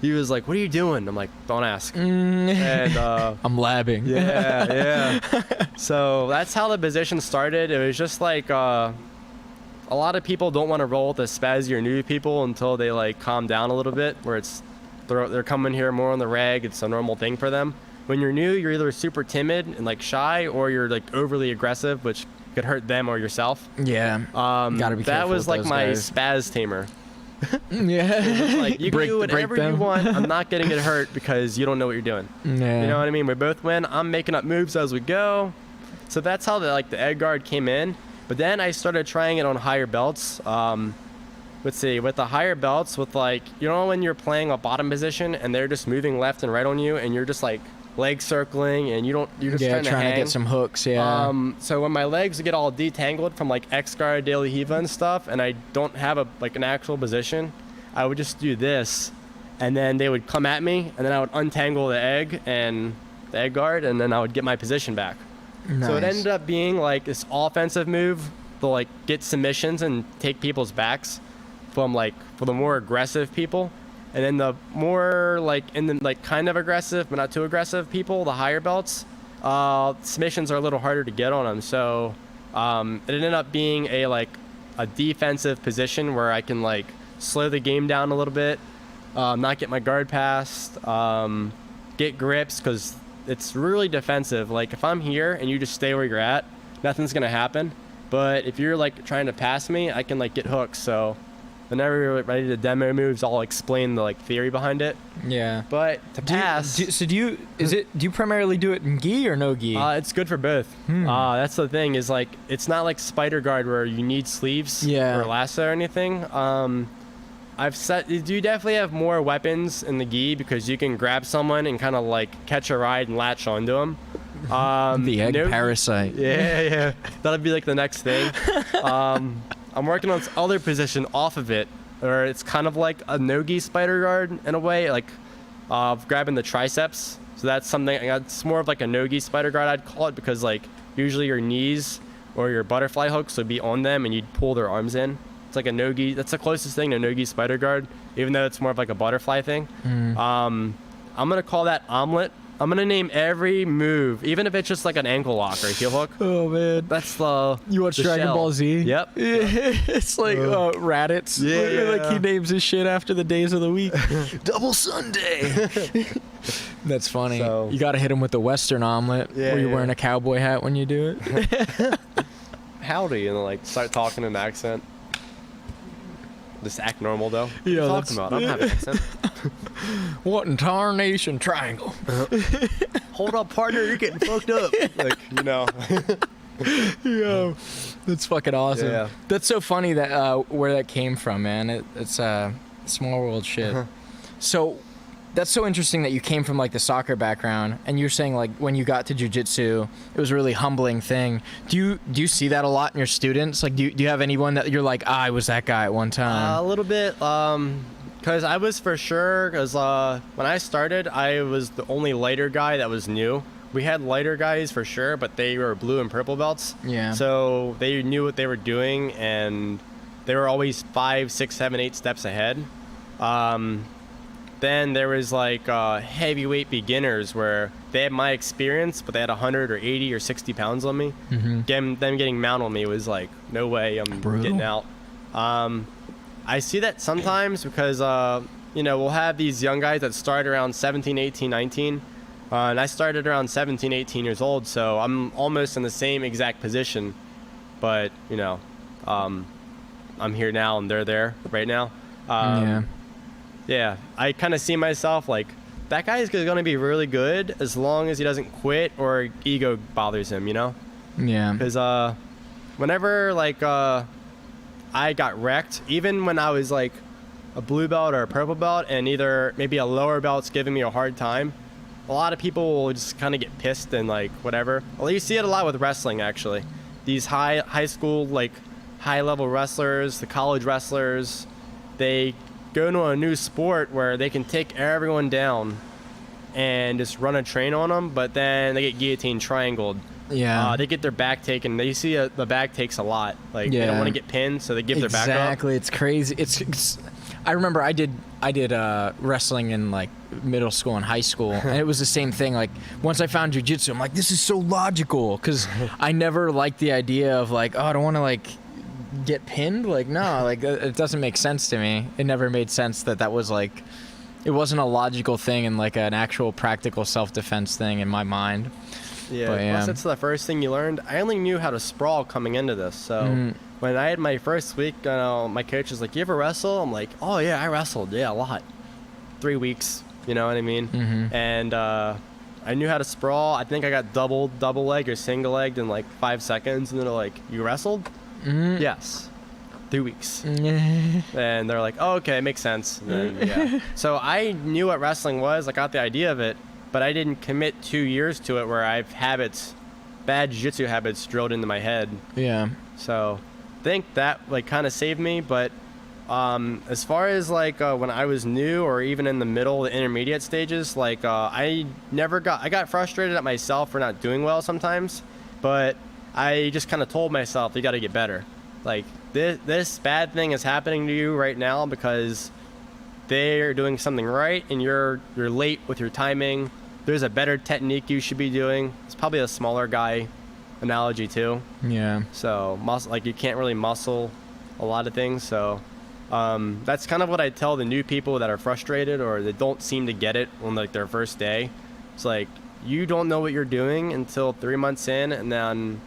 He was like, what are you doing? I'm like, don't ask. And I'm labbing. Yeah. So that's how the position started. It was just like a lot of people don't want to roll with the spazzy or new people until they like calm down a little bit, where they're coming here more on the reg. It's a normal thing for them. When you're new, you're either super timid and like shy, or you're like overly aggressive, which could hurt them or yourself. Yeah. Gotta be careful. That was with like those my guys. spaz tamer. Yeah. Like, you can do whatever you want. I'm not getting it hurt because you don't know what you're doing. Yeah. You know what I mean? We both win. I'm making up moves as we go. So that's how the egg guard came in. But then I started trying it on higher belts. Let's see, with the higher belts, with like, you know, when you're playing a bottom position and they're just moving left and right on you, and you're just like leg circling, and you're just trying to get some hooks. Yeah. So when my legs get all detangled from like X guard, daily Hiva and stuff, and I don't have an actual position, I would just do this, and then they would come at me, and then I would untangle the egg guard, and then I would get my position back. Nice. So it ended up being like this offensive move to like get submissions and take people's backs from like for the more aggressive people. And then the more kind of aggressive but not too aggressive people, the higher belts, submissions are a little harder to get on them. So it ended up being a defensive position where I can like slow the game down a little bit, not get my guard passed, get grips, because it's really defensive. Like if I'm here and you just stay where you're at, nothing's gonna happen. But if you're like trying to pass me, I can like get hooks. So whenever you're ready to demo moves, I'll explain the like theory behind it. Yeah. But to pass, do you primarily do it in Ghee or no Ghee? it's good for both. That's the thing, is like it's not like spider guard where you need sleeves or lasso or anything. You definitely have more weapons in the Ghee because you can grab someone and kind of like catch a ride and latch onto them. The egg parasite. Yeah. That'll be like the next thing. I'm working on this other position off of it, or it's kind of like a Nogi spider guard in a way, like grabbing the triceps. So that's something, it's more of like a Nogi spider guard, I'd call it, because like usually your knees or your butterfly hooks would be on them and you'd pull their arms in. It's like a Nogi, that's the closest thing to Nogi spider guard, even though it's more of like a butterfly thing. I'm gonna call that omelet. I'm gonna name every move, even if it's just like an ankle lock or a heel hook. Oh man, that's the. You watch Dragon shell. Ball Z? Yep. It's like Raditz. Yeah. Like he names his shit after the days of the week. Double Sunday. That's funny. So, you gotta hit him with the Western omelet, where you're wearing a cowboy hat when you do it. Howdy, and like start talking in an accent. Just act normal though. What are you talking about? I don't have an accent. What in tarnation triangle? Hold up, partner, you're getting fucked up. Like, you know. Yo, that's fucking awesome. Yeah. That's so funny that where that came from, man. It's small world shit. So that's so interesting that you came from like the soccer background, and you're saying like when you got to jiu-jitsu, it was a really humbling thing. Do you see that a lot in your students? Like, do you have anyone that you're like, I was that guy at one time? A little bit, because I was for sure, because when I started, I was the only lighter guy that was new. We had lighter guys for sure, but they were blue and purple belts. Yeah. So they knew what they were doing, and they were always 5, 6, 7, 8 steps ahead. Then there was like heavyweight beginners where they had my experience, but they had 100 or 80 or 60 pounds on me. Them getting mount on me was like, no way, I'm getting out. I see that sometimes because, we'll have these young guys that start around 17, 18, 19. And I started around 17, 18 years old, so I'm almost in the same exact position. But, I'm here now and they're there right now. Yeah, I kind of see myself like, that guy is going to be really good as long as he doesn't quit or ego bothers him, you know? Yeah. Because whenever, like, I got wrecked, even when I was like a blue belt or a purple belt, and either maybe a lower belt's giving me a hard time. A lot of people will just kind of get pissed and like whatever. Well, you see it a lot with wrestling actually. These high school like high level wrestlers, the college wrestlers, they go into a new sport where they can take everyone down and just run a train on them, but then they get guillotine triangled. Yeah. They get their back taken. They see the back takes a lot. Like they don't want to get pinned, so they give their back up. Exactly. It's crazy. It's I remember I did wrestling in like middle school and high school, and it was the same thing. Like once I found Jiu Jitsu, I'm like, this is so logical, because I never liked the idea of like, oh, I don't want to like get pinned. Like no, like it doesn't make sense to me. It never made sense that was like, it wasn't a logical thing and like an actual practical self-defense thing in my mind. Yeah, but, plus that's the first thing you learned. I only knew how to sprawl coming into this, so when I had my first week, my coach was like, you ever wrestle? I'm like, oh yeah, I wrestled, yeah, a lot. 3 weeks, you know what I mean? And I knew how to sprawl. I think I got double leg or single legged in like 5 seconds, and they're like, you wrestled? Yes. 3 weeks. And they're like, oh, okay, it makes sense. And then, yeah. So I knew what wrestling was. I got the idea of it, but I didn't commit 2 years to it where I have bad jiu-jitsu habits drilled into my head. Yeah. So I think that like kind of saved me. But as far as like when I was new or even in the middle, the intermediate stages, like I got frustrated at myself for not doing well sometimes, but I just kind of told myself, you got to get better. Like this bad thing is happening to you right now because they're doing something right and you're late with your timing. There's a better technique you should be doing. It's probably a smaller guy analogy too. Yeah. So like you can't really muscle a lot of things. So that's kind of what I tell the new people that are frustrated or that don't seem to get it on like their first day. It's like, you don't know what you're doing until 3 months in, and then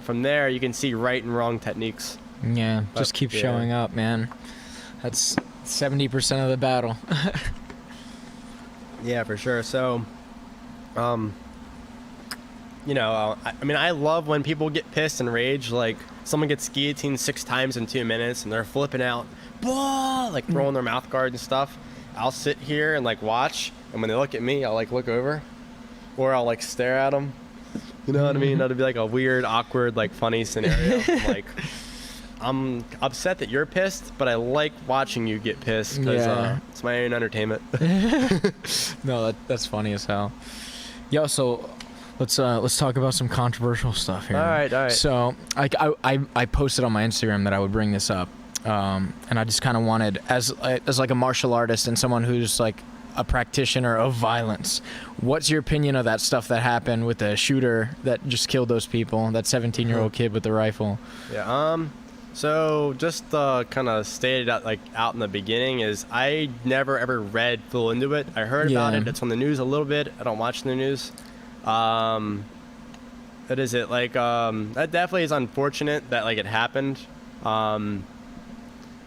from there you can see right and wrong techniques. Yeah, just keep showing up, man. That's 70% of the battle. Yeah, for sure. So, I mean, I love when people get pissed and rage. Like, someone gets guillotined 6 times in 2 minutes, and they're flipping out, like throwing their mouth guard and stuff. I'll sit here and, like, watch, and when they look at me, I'll, like, look over, or I'll, like, stare at them. You know what I mean? That'd be, like, a weird, awkward, like, funny scenario. Like, I'm upset that you're pissed, but I like watching you get pissed because it's my own entertainment. No, that's funny as hell. Yo, so let's talk about some controversial stuff here. All right. So I posted on my Instagram that I would bring this up, and I just kind of wanted, as like a martial artist and someone who's like a practitioner of violence, what's your opinion of that stuff that happened with the shooter that just killed those people, that 17-year-old kid with the rifle? Yeah. So just kind of stated out in the beginning is I never ever read full into it. I heard about it. It's on the news a little bit. I don't watch the news. That is it. Like that definitely is unfortunate that like it happened.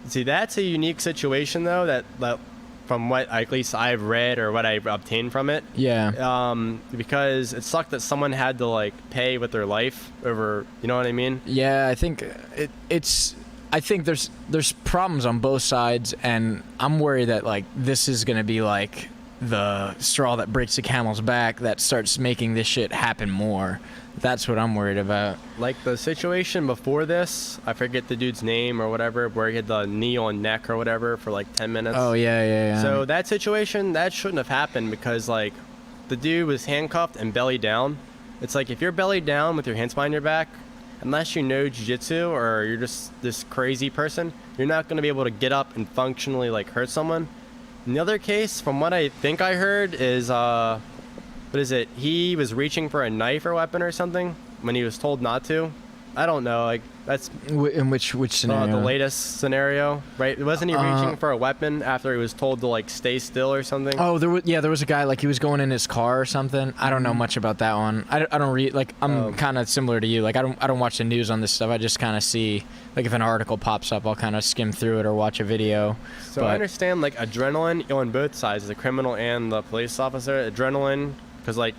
See, that's a unique situation though. That from what at least I've read or what I've obtained from it. Yeah. Because it sucked that someone had to like pay with their life over, you know what I mean? Yeah, I think I think there's problems on both sides, and I'm worried that like this is gonna be like the straw that breaks the camel's back that starts making this shit happen more. That's what I'm worried about. Like the situation before this, I forget the dude's name or whatever, where he had the knee on neck or whatever for like 10 minutes. Oh, yeah. So that situation, that shouldn't have happened because like the dude was handcuffed and belly down. It's like if you're belly down with your hands behind your back, unless you know jiu-jitsu or you're just this crazy person, you're not going to be able to get up and functionally like hurt someone. In the other case, from what I think I heard is, what is it? He was reaching for a knife or weapon or something when he was told not to. I don't know. Like that's in which scenario? The latest scenario, right? Wasn't he reaching for a weapon after he was told to like stay still or something? Oh, there was a guy like he was going in his car or something. I don't know much about that one. I don't read, like I'm kind of similar to you. Like I don't watch the news on this stuff. I just kind of see like if an article pops up, I'll kind of skim through it or watch a video. So I understand like adrenaline on both sides, the criminal and the police officer. Adrenaline, because like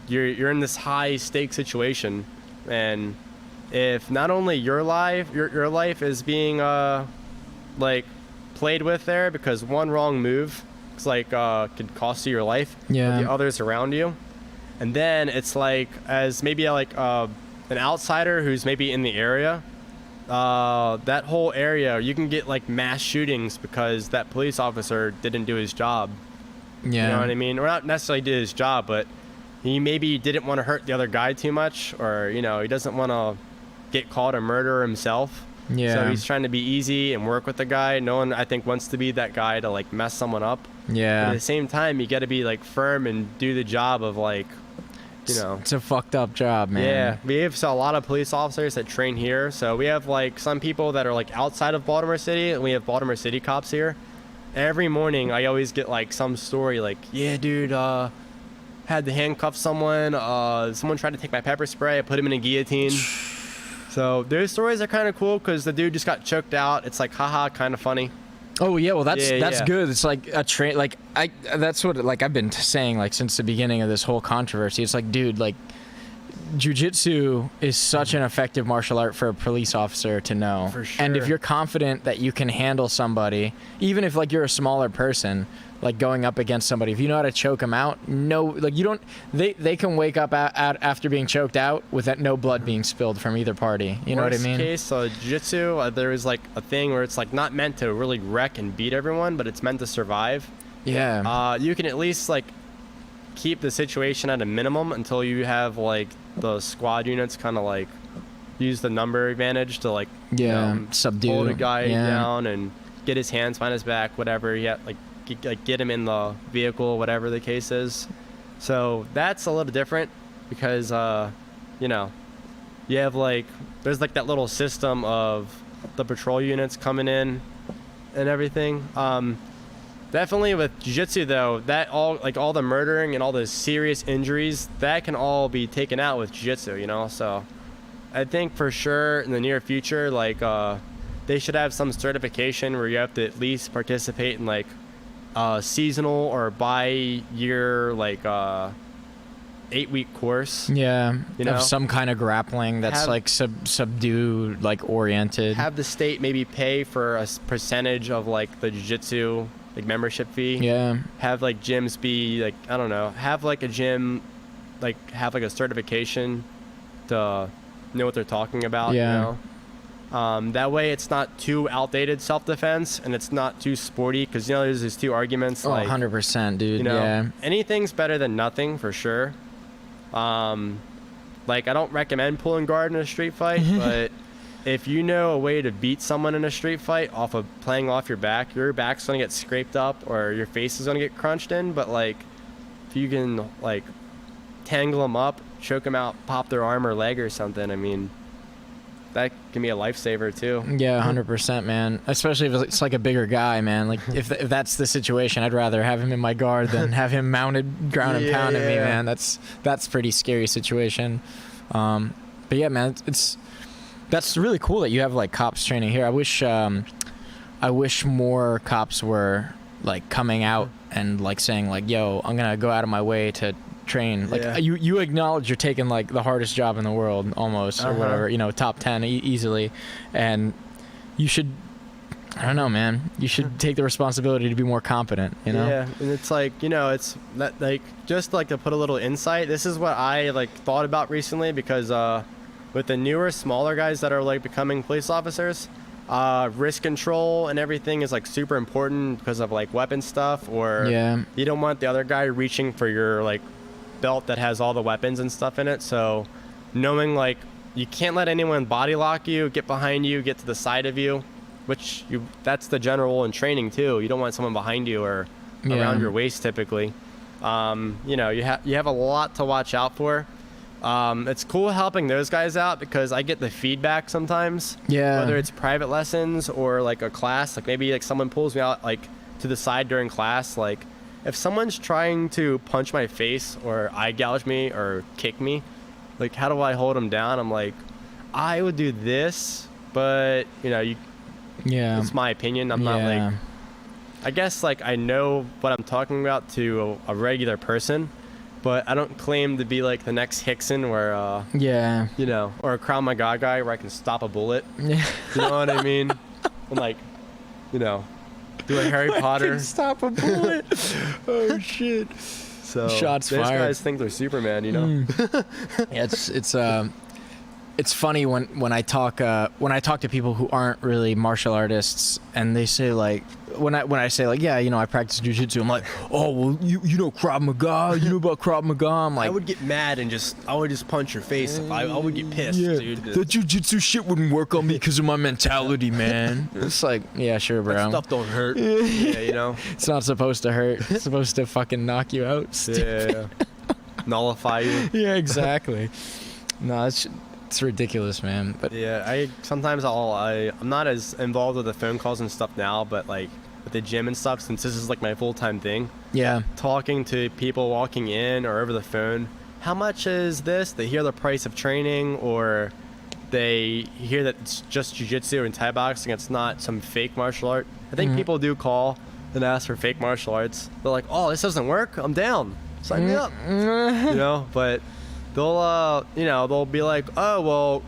you're in this high stake situation, and if not only your life is being like played with there, because one wrong move it's like could cost you your life, yeah, the others around you. And then it's like, as maybe like an outsider who's maybe in the area, that whole area, you can get like mass shootings because that police officer didn't do his job. Yeah. You know what I mean? Or not necessarily did his job, but he maybe didn't want to hurt the other guy too much, or, you know, he doesn't want to get caught a murderer himself. Yeah. So he's trying to be easy and work with the guy. No one, I think, wants to be that guy to like mess someone up. Yeah. But at the same time, you got to be like firm and do the job of like, you know. It's a fucked up job, man. Yeah. We have a lot of police officers that train here. So we have like some people that are like outside of Baltimore City, and we have Baltimore City cops here. Every morning, I always get like some story like, yeah, dude, had to handcuff someone. Someone tried to take my pepper spray. I put him in a guillotine. So those stories are kind of cool because the dude just got choked out. It's like, haha, kind of funny. Oh yeah, well that's Yeah. good. It's like a train. Like that's what like I've been saying like since the beginning of this whole controversy. It's like, dude, like Jiu Jitsu is such an effective martial art for a police officer to know. For sure. And if you're confident that you can handle somebody, even if like you're a smaller person, like going up against somebody, if you know how to choke them out, no, like you don't, they can wake up after being choked out with that no blood being spilled from either party. You know what I mean? Worst case, Jiu-Jitsu, there is like a thing where it's like not meant to really wreck and beat everyone, but it's meant to survive. Yeah. You can at least like keep the situation at a minimum until you have like the squad units kind of like use the number advantage to like subdue, hold a guy down and get his hands behind his back, whatever. Like get him in the vehicle, whatever the case is. So that's a little different because you know, you have like there's like that little system of the patrol units coming in and everything. Definitely with jiu-jitsu though, that all the murdering and all the serious injuries, that can all be taken out with jiu-jitsu, you know? So I think for sure in the near future, like they should have some certification where you have to at least participate in like seasonal or bi-year like 8-week course. Yeah, you know, of some kind of grappling that's like subdue like oriented. Have the state maybe pay for a percentage of like the jiu-jitsu like membership fee. Yeah. Have like gyms be like, I don't know, have like a gym like have like a certification to know what they're talking about. Yeah. You know, that way it's not too outdated self-defense and it's not too sporty, because you know there's these two arguments. Oh, like 100%, dude. You know, yeah. Anything's better than nothing for sure. Like I don't recommend pulling guard in a street fight, but if you know a way to beat someone in a street fight off of playing off your back's gonna get scraped up or your face is gonna get crunched in. But like, if you can like tangle them up, choke them out, pop their arm or leg or something, I mean, that can be a lifesaver too. Yeah, 100%, man. Especially if it's like a bigger guy, man. Like if that's the situation, I'd rather have him in my guard than have him mounted, ground and pounding me, man. That's a pretty scary situation. But yeah, man, that's really cool that you have like cops training here. I wish more cops were like coming out and like saying like, yo, I'm gonna go out of my way to train. Like you acknowledge you're taking like the hardest job in the world almost, or whatever, you know, top 10 easily, and you should, I don't know, man, you should take the responsibility to be more competent, you know? Yeah, and it's like, you know, it's that, like, just like to put a little insight, this is what I like thought about recently, because with the newer, smaller guys that are like becoming police officers, risk control and everything is like super important because of like weapon stuff, or you don't want the other guy reaching for your like belt that has all the weapons and stuff in it. So knowing like you can't let anyone body lock you, get behind you, get to the side of you, which that's the general rule in training too. You don't want someone behind you or around your waist typically. You know, you have a lot to watch out for. It's cool helping those guys out because I get the feedback sometimes. Yeah. Whether it's private lessons or like a class, like maybe like someone pulls me out like to the side during class. Like if someone's trying to punch my face or eye gouge me or kick me, like how do I hold them down? I'm like, I would do this, but you know, it's my opinion. I'm not like, I guess like I know what I'm talking about to a regular person. but I don't claim to be like the next Hickson where, you know, or a Krav Maga guy where I can stop a bullet. Yeah. You know what I mean? And like, you know, do a Harry Potter. I can stop a bullet. Oh shit. So shots those fired. guys think they're Superman, you know? Yeah, it's funny when I talk to people who aren't really martial artists, and they say like, when I say like, yeah, you know, I practice Jiu Jitsu, I'm like, oh well, you know Krav Maga, you know about Krav Maga. I'm like, I would get mad and I would just punch your face if I would get pissed, dude. The Jiu Jitsu shit wouldn't work on me because of my mentality, man. It's like, yeah, sure, bro. That stuff don't hurt. Yeah, you know. It's not supposed to hurt. It's supposed to fucking knock you out. Yeah. Nullify you. Yeah, exactly. No, it's ridiculous, man. But yeah, I'm not as involved with the phone calls and stuff now, but like with the gym and stuff, since this is like my full-time thing. Yeah. Talking to people walking in or over the phone, how much is this? They hear the price of training, or they hear that it's just jiu-jitsu and Thai boxing. It's not some fake martial art. I think people do call and ask for fake martial arts. They're like, oh, this doesn't work? I'm down. Sign me up. You know, but they'll be like, oh, well,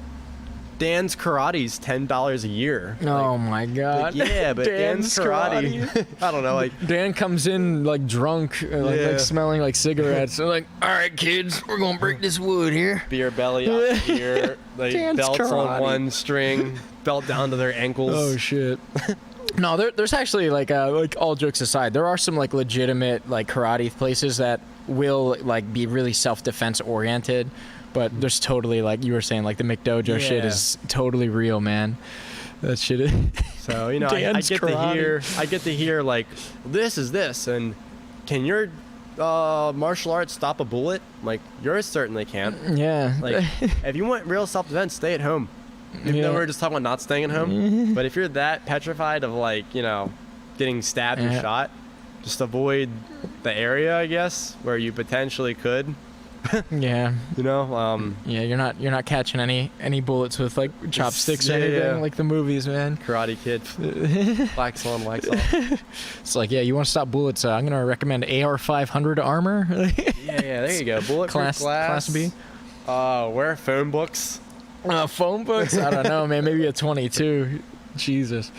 Dan's karate's $10 a year. Oh my god. Like, yeah, but Dan's karate. I don't know, like Dan comes in like drunk, like smelling like cigarettes. So like, all right, kids, we're gonna break this wood here. Beer belly out here, like Dan's belts karate. on one string, belt down to their ankles. Oh shit. No, there's actually like all jokes aside, there are some like legitimate like karate places that will like be really self-defense oriented, but there's totally, like you were saying, like the McDojo shit is totally real, man. That shit is. So you know, I get to hear like this is this, and can your martial arts stop a bullet? Like yours certainly can't. Yeah. Like if you want real self-defense, stay at home. Even though we were just talking about not staying at home, but if you're that petrified of like, you know, getting stabbed or shot, just avoid the area, I guess, where you potentially could. Yeah. You know. Yeah, you're not catching any bullets with like chopsticks or anything like the movies, man. Karate Kid. Wax on, wax off. It's like, yeah, you want to stop bullets? I'm gonna recommend AR-500 armor. Yeah, there you go. Bulletproof glass. Class B. Wear phone books. Phone books? I don't know, man. Maybe a 22. Jesus.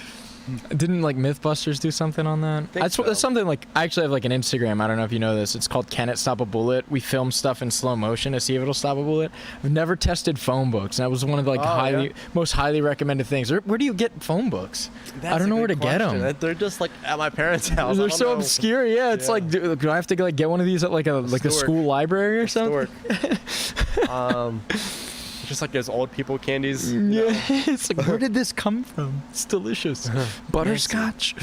Didn't like Mythbusters do something on that? That's something like, I actually have like an Instagram. I don't know if you know this. It's called Can It Stop a Bullet? We film stuff in slow motion to see if it'll stop a bullet. I've never tested phone books. And that was one of the like most highly recommended things. Where do you get phone books? I don't know where to get them. They're just like at my parents' house. They're so obscure. Yeah, it's like, do I have to like get one of these at like a school library or something? Just like those old people candies. Yeah, it's like, where did this come from? It's delicious. Butterscotch.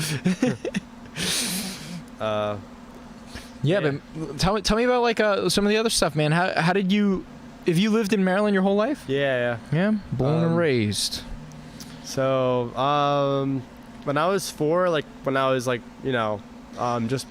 Yeah, but tell me about like some of the other stuff, man. How did you? Have you lived in Maryland your whole life? Yeah. Born and raised. So, when I was 4, like when I was like, you know, just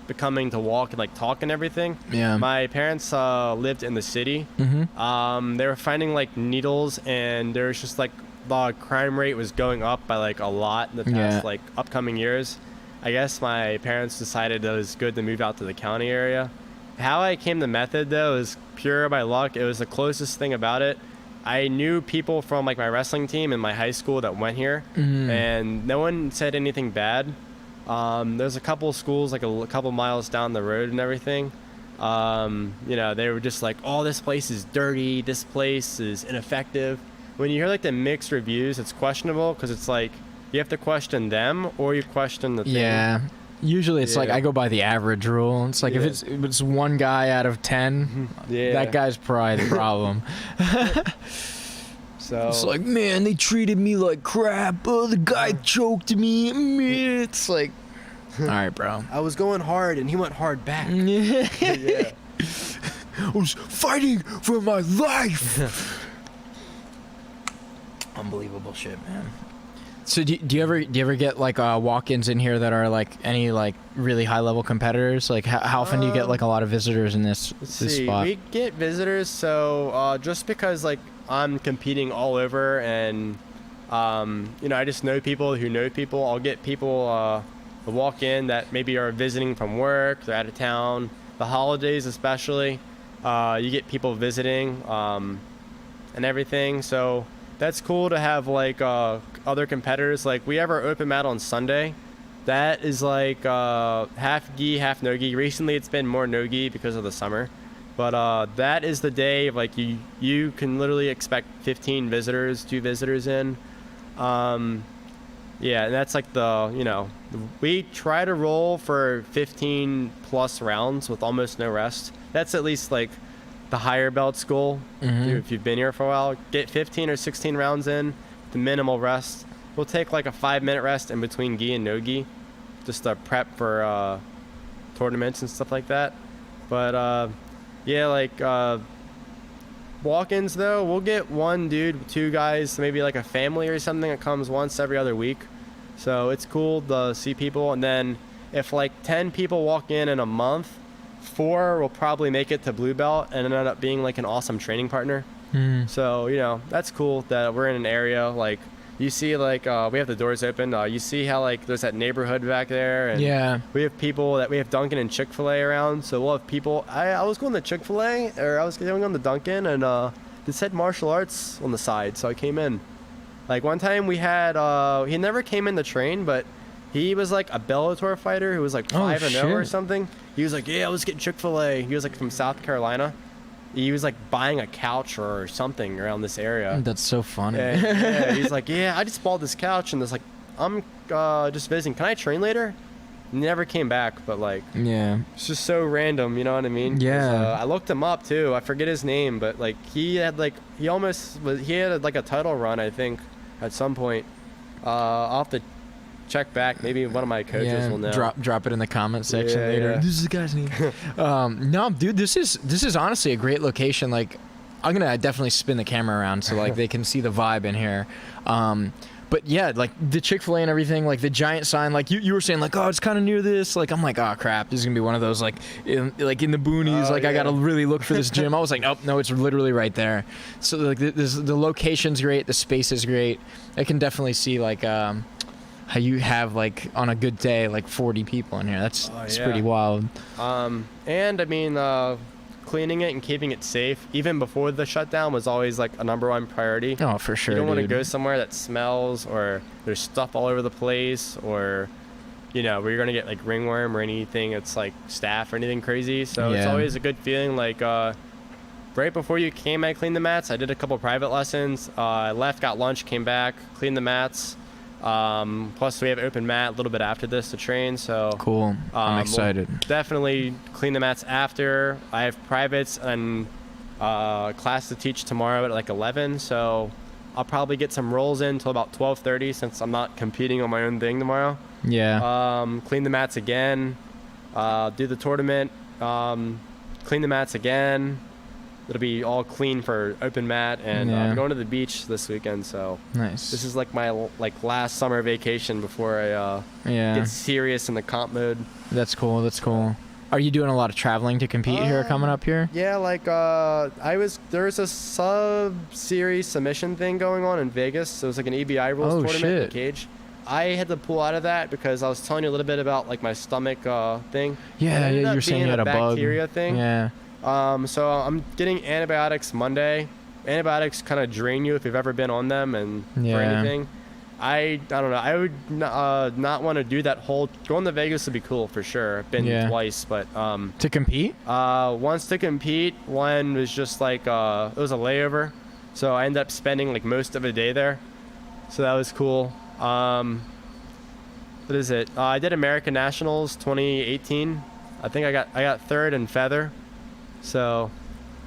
becoming to walk and like talk and everything. Yeah. My parents lived in the city. They were finding like needles, and there was just like the crime rate was going up by like a lot in the past like upcoming years. I guess my parents decided it was good to move out to the county area. How I came to Method though is pure by luck. It was the closest thing about it. I knew people from like my wrestling team in my high school that went here, and no one said anything bad. There's a couple schools like a couple miles down the road and everything. You know, they were just like, oh, this place is dirty, this place is ineffective. When you hear like the mixed reviews, it's questionable because it's like you have to question them or you question the thing. Yeah. Usually it's like I go by the average rule. It's like if it's one guy out of 10, that guy's probably the problem. So it's like, man, they treated me like crap. Oh, the guy choked me. It's like, all right, bro. I was going hard and he went hard back. I was fighting for my life. Unbelievable shit, man. So do you ever get like walk-ins in here that are like any like really high-level competitors? Like how often do you get like a lot of visitors in this spot? We get visitors, so just because like I'm competing all over and you know, I just know people who know people. I'll get people walk in that maybe are visiting from work, they're out of town, the holidays especially. You get people visiting and everything, so that's cool to have like other competitors. Like we have our open mat on Sunday. That is like half Ghee, half Nogi. Recently it's been more Nogi because of the summer, but that is the day of like you can literally expect 15 visitors, 2 visitors in. Yeah, and that's like we try to roll for 15 plus rounds with almost no rest. That's at least like the higher belts goal. If you've been here for a while, get 15 or 16 rounds in, the minimal rest. We'll take like a 5-minute rest in between Ghee and Nogi, just to prep for tournaments and stuff like that. But yeah, like walk-ins though, we'll get 1 dude, 2 guys, maybe like a family or something that comes once every other week. So it's cool to see people. And then if like 10 people walk in a month, 4 will probably make it to blue belt and end up being like an awesome training partner. So that's cool that we're in an area like you see, like we have the doors open. You see how like there's that neighborhood back there, and we have people that we have Dunkin' and Chick-fil-A around. So we'll have people. I was going to Chick-fil-A, or I was going on the Dunkin', and they said martial arts on the side, so I came in. Like one time we had he never came in to train, but he was like a Bellator fighter who was like 5-0 or something. He was like, yeah, let's get Chick-fil-A. He was like from South Carolina. He was like buying a couch or something around this area. That's so funny. Yeah, he's like, yeah, I just bought this couch, and it's like, I'm just visiting. Can I train later? Never came back, but like, it's just so random, you know what I mean? I looked him up too. I forget his name, but like he had like he had like a title run, I think, at some point. I'll have to check back. Maybe one of my coaches will know. Drop it in the comment section later. Yeah. This is the guy's name. No, dude, this is honestly a great location. Like, I'm gonna definitely spin the camera around so like they can see the vibe in here. But yeah, like the Chick-fil-A and everything, like the giant sign, like you were saying, like, oh, it's kind of near this. Like, I'm like, oh crap, this is gonna be one of those like in the boonies. I gotta really look for this gym. I was like, oh no, it's literally right there. So like the location's great, the space is great. I can definitely see like how you have like on a good day like 40 people in here. That's pretty wild. And I mean, cleaning it and keeping it safe, even before the shutdown, was always like a #1 priority. Oh, for sure. You don't want to go somewhere that smells or there's stuff all over the place, or where you're gonna get like ringworm or anything that's like staph or anything crazy. So it's always a good feeling. Like right before you came, I cleaned the mats. I did a couple private lessons. I left, got lunch, came back, cleaned the mats. Plus we have open mat a little bit after this to train, so cool. I'm excited. We'll definitely clean the mats after. I have privates and class to teach tomorrow at like 11, so I'll probably get some rolls in till about 12:30 since I'm not competing on my own thing tomorrow. Clean the mats again, do the tournament, clean the mats again. It'll be all clean for open mat, and I'm going to the beach this weekend, so nice. This is like my last summer vacation before I get serious in the comp mode. That's cool. Are you doing a lot of traveling to compete here coming up here? Yeah, like there's a sub-series submission thing going on in Vegas. So it was like an EBI rules tournament in the cage. I had to pull out of that because I was telling you a little bit about like my stomach thing. Yeah, you were saying you had a bacteria thing. Yeah. So I'm getting antibiotics Monday. Antibiotics kind of drain you if you've ever been on them and for anything. I don't know. I would not want to do that whole. Going to Vegas would be cool for sure. I've been twice, but to compete. Once to compete. One was just like it was a layover, so I ended up spending like most of a day there. So that was cool. What is it? I did American Nationals 2018. I think I got third in feather. So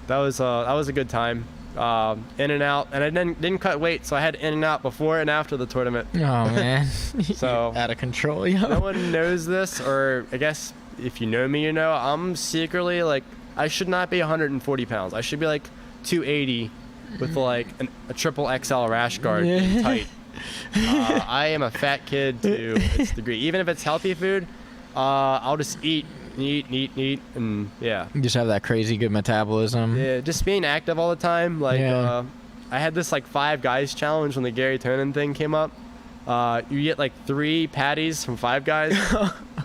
that was a good time. In and out, and I didn't cut weight, so I had in and out before and after the tournament. Oh man. So out of control. No one knows this, or I guess if you know me, you know I'm secretly like I should not be 140 pounds. I should be like 280 with like a triple XL rash guard tight. I am a fat kid to its degree. Even if it's healthy food, I'll just eat, and You just have that crazy good metabolism. Yeah, just being active all the time. Like, I had this like 5 Guys challenge when the Gary Tonin thing came up. You get like 3 patties from 5 Guys,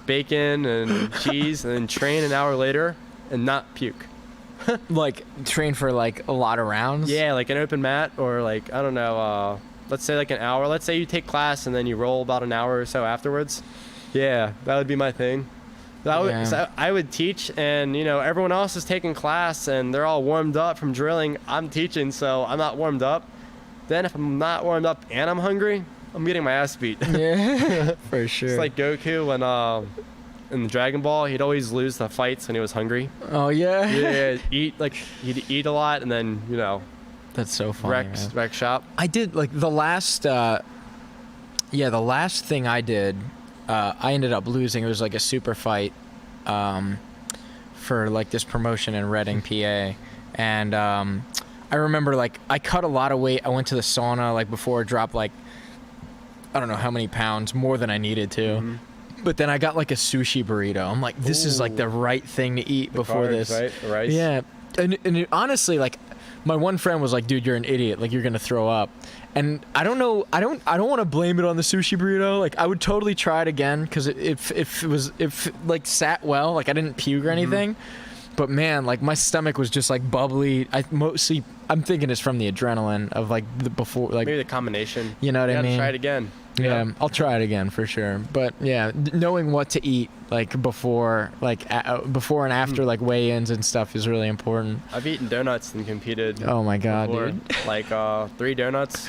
bacon and cheese, and then train an hour later. and not puke. Like train for like a lot of rounds? Yeah, like an open mat, or like, I don't know, let's say like an hour. Let's say you take class and then you roll about an hour or so afterwards. Yeah, that would be my thing. So I would teach, and you know, everyone else is taking class and they're all warmed up from drilling. I'm teaching, so I'm not warmed up. Then if I'm not warmed up and I'm hungry, I'm getting my ass beat. Yeah, for sure. It's like Goku when in the Dragon Ball, he'd always lose the fights when he was hungry. Oh yeah. Yeah, he'd eat a lot, and then, you know, that's so funny. Wreck shop. I did like the last thing I did, I ended up losing. It was like a super fight for like this promotion in Reading, PA, and I remember like I cut a lot of weight. I went to the sauna like before, I dropped like I don't know how many pounds, more than I needed to. Mm-hmm. But then I got like a sushi burrito. I'm like, this is like the right thing to eat before carbs, this. Right? The rice. Yeah, and honestly, like, my one friend was like, "Dude, you're an idiot. Like, you're gonna throw up." And I don't know. I don't want to blame it on the sushi burrito. Like, I would totally try it again because if it like sat well, like I didn't puke or anything. Mm-hmm. But man, like my stomach was just like bubbly. I'm thinking it's from the adrenaline of like the before, like maybe the combination. You know what I mean? Try it again. Yeah, I'll try it again for sure. But yeah, knowing what to eat like before, like before and after like weigh-ins and stuff is really important. I've eaten donuts and competed. Oh my god, before. dude! Like 3 donuts,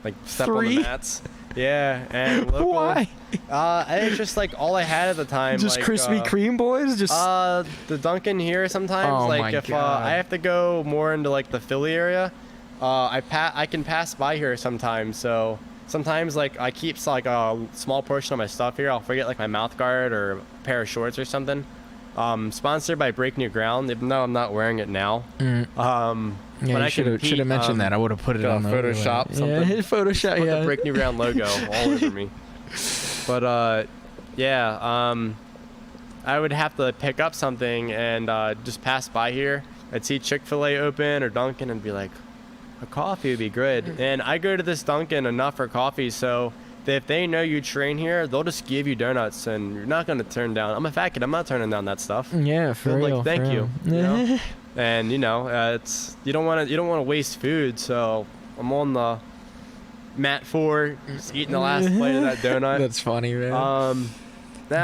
like step 3? on the mats. Yeah, and local. Why? It's just like all I had at the time. Just like, Krispy Kreme boys. Just the Dunkin' here sometimes. Oh like my if God. I have to go more into like the Philly area, I can pass by here sometimes. So sometimes like I keep like a small portion of my stuff here. I'll forget like my mouth guard or a pair of shorts or something. Sponsored by Break New Ground, even though I'm not wearing it now. Yeah, you should have mentioned that. I would have put it on the Photoshop something. Yeah, Photoshop. Put Yeah, the Break New Ground logo all over me. But I would have to pick up something and just pass by here. I'd see Chick-fil-A open or Dunkin' and be like, a coffee would be good. And I go to this Dunkin' enough for coffee, so if they know you train here, they'll just give you donuts, and you're not gonna turn down. I'm a fat kid. I'm not turning down that stuff. Yeah, for real. Like, thank you. You know? And you know, it's you don't want to waste food. So I'm on the mat 4, just eating the last plate of that donut. That's funny, man.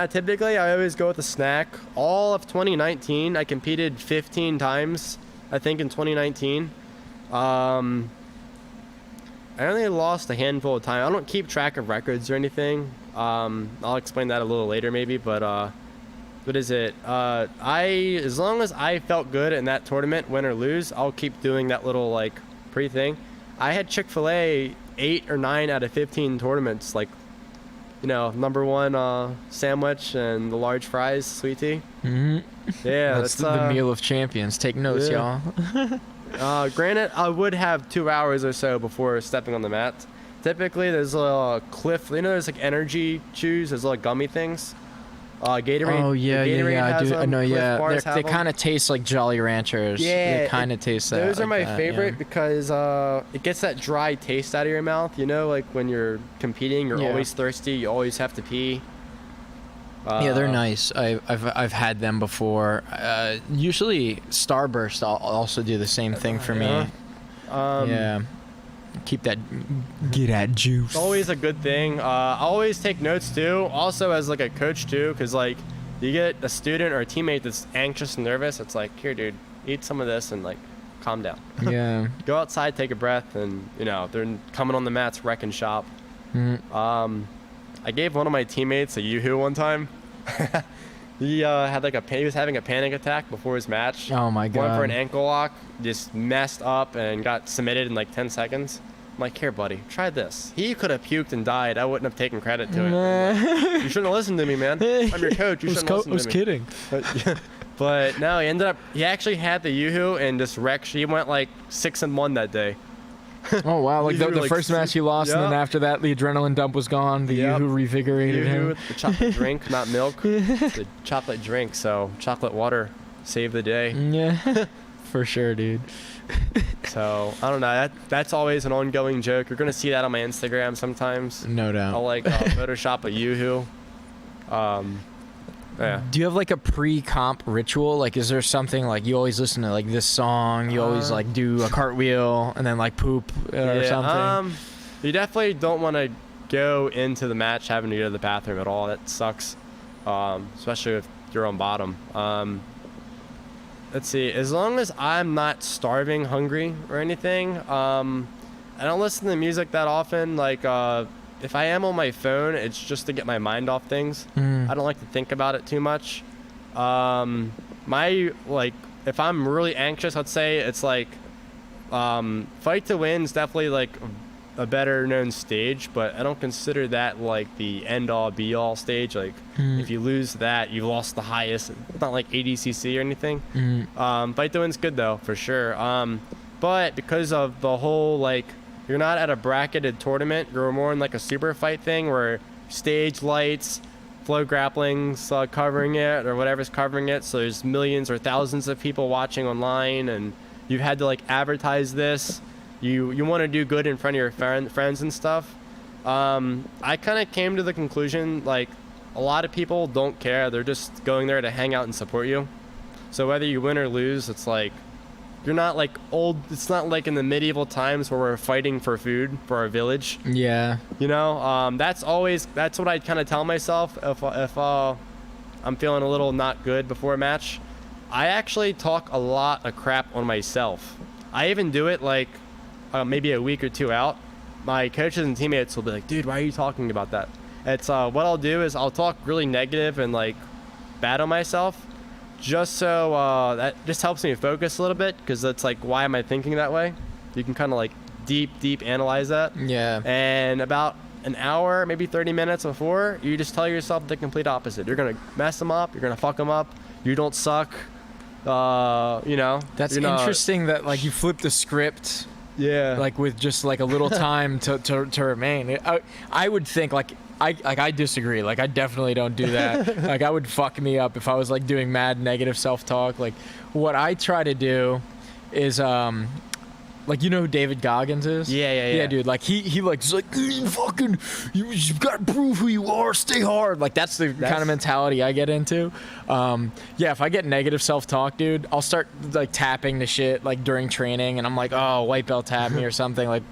Typically I always go with a snack. All of 2019, I competed 15 times. I think in 2019. I only lost a handful of times. I don't keep track of records or anything. I'll explain that a little later maybe, but what is it? As long as I felt good in that tournament, win or lose, I'll keep doing that little like pre-thing. I had Chick-fil-A 8 or 9 out of 15 tournaments, like, you know, #1 sandwich and the large fries, sweet tea. Mm-hmm. Yeah, that's the meal of champions. Take notes, y'all. Granted, I would have 2 hours or so before stepping on the mat. Typically, there's a cliff. You know, there's like energy chews. There's like gummy things. Gatorade. Oh yeah, Gatorade yeah. I do. I know. Yeah, they kind kind of taste like Jolly Ranchers. Yeah, they kind of taste that. Those are like my favorite because it gets that dry taste out of your mouth. You know, like when you're competing, you're always thirsty. You always have to pee. Yeah, they're nice. I've had them before. Usually Starburst. I'll also do the same thing for me. Yeah. Get that juice. It's always a good thing. I always take notes too. Also as like a coach too, because like you get a student or a teammate that's anxious and nervous. It's like, here, dude, eat some of this and like calm down. Yeah. Go outside, take a breath, and you know they're coming on the mats, wrecking shop. Mm-hmm. I gave one of my teammates a yoo-hoo one time. He had like he was having a panic attack before his match. Oh my god. Went for an ankle lock, just messed up and got submitted in like 10 seconds. I'm like, here, buddy, try this. He could have puked and died. I wouldn't have taken credit to it. Like, you shouldn't have listened to me, man. I'm your coach. You shouldn't listen to me. I was kidding. But no, he actually had the yoo-hoo and just wrecked. He went like 6-1 that day. Oh wow! Like the first match he lost, and then after that, the adrenaline dump was gone. The yoo-hoo revigorated him. With the chocolate drink, not milk. The chocolate drink, so chocolate water saved the day. Yeah, for sure, dude. So I don't know. That's always an ongoing joke. You're gonna see that on my Instagram sometimes. No doubt. I'll like Photoshop a yoo-hoo. Yeah. Do you have like a pre-comp ritual? Like, is there something like you always listen to like this song? You always like do a cartwheel and then like poop or something? You definitely don't want to go into the match having to go to the bathroom at all. That sucks, especially if you're on bottom. Let's see. As long as I'm not starving, hungry, or anything, I don't listen to music that often. Like, if I am on my phone, it's just to get my mind off things. I don't like to think about it too much. If I'm really anxious, I'd say it's like, Fight to Win is definitely like a better known stage, but I don't consider that like the end all be all stage. Like, if you lose that, you've lost the highest. It's not like ADCC or anything. Fight to Win's good though, for sure. But because of the whole, like, you're not at a bracketed tournament, you're more in like a super fight thing where stage lights, Flow Grappling's covering it, or whatever's covering it, so there's millions or thousands of people watching online, and you've had to like advertise this. You want to do good in front of your friends and stuff. I kind of came to the conclusion, like, a lot of people don't care. They're just going there to hang out and support you. So whether you win or lose, it's like, you're not like old. It's not like in the medieval times where we're fighting for food for our village. Yeah. You know, that's what I kind of tell myself if I'm feeling a little not good before a match. I actually talk a lot of crap on myself. I even do it like maybe a week or two out. My coaches and teammates will be like, dude, why are you talking about that? It's what I'll do is I'll talk really negative and like bad on myself, just so that just helps me focus a little bit, because it's like, why am I thinking that way? You can kind of like deep analyze that. Yeah. And about an hour, maybe 30 minutes before, you just tell yourself the complete opposite. You're gonna mess them up. You're gonna fuck them up. You don't suck. You know. That's interesting that like you flip the script. Yeah. Like with just like a little time to remain. I would think like I disagree. Like I definitely don't do that. Like I would fuck me up if I was like doing mad negative self-talk. Like what I try to do is like, you know who David Goggins is? Yeah, dude. Like he's like fucking, you gotta prove who you are. Stay hard. Like that's the kind of mentality I get into. Yeah, if I get negative self-talk, dude, I'll start like tapping the shit like during training, and I'm like, oh, white belt tapped me or something.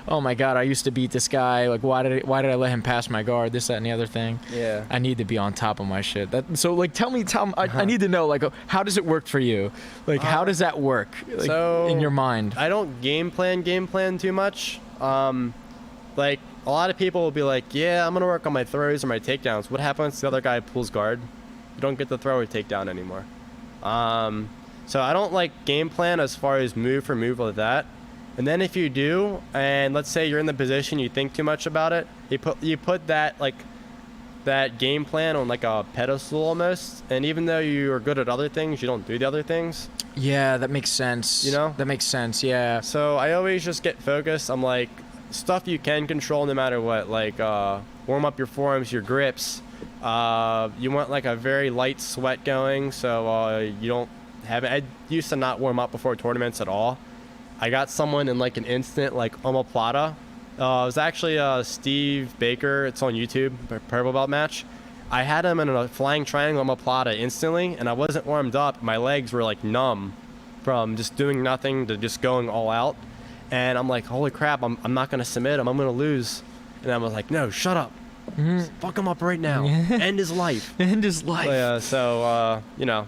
Oh my god, I used to beat this guy. Like why did I let him pass my guard? This, that, and the other thing. Yeah. I need to be on top of my shit. So like tell me, I need to know, like, how does it work for you? Like how does that work? Like, so in your mind? I don't game plan too much. Like a lot of people will be like, yeah, I'm gonna work on my throws or my takedowns. What happens if the other guy pulls guard? You don't get the throw or takedown anymore. So I don't like game plan as far as move for move like that. And then if you do, and let's say you're in the position, you think too much about it, you put that like that game plan on like a pedestal almost. And even though you are good at other things, you don't do the other things. Yeah, that makes sense. You know? That makes sense, yeah. So I always just get focused. I'm like, stuff you can control no matter what. Like, warm up your forearms, your grips. You want like a very light sweat going, so you don't have it. I used to not warm up before tournaments at all. I got someone in like an instant, like omoplata. It was actually Steve Baker. It's on YouTube, purple belt match. I had him in a flying triangle omoplata instantly, and I wasn't warmed up. My legs were like numb from just doing nothing to just going all out. And I'm like, holy crap, I'm not gonna submit him. I'm gonna lose. And I was like, no, shut up. Fuck him up right now. End his life. End his life. So you know,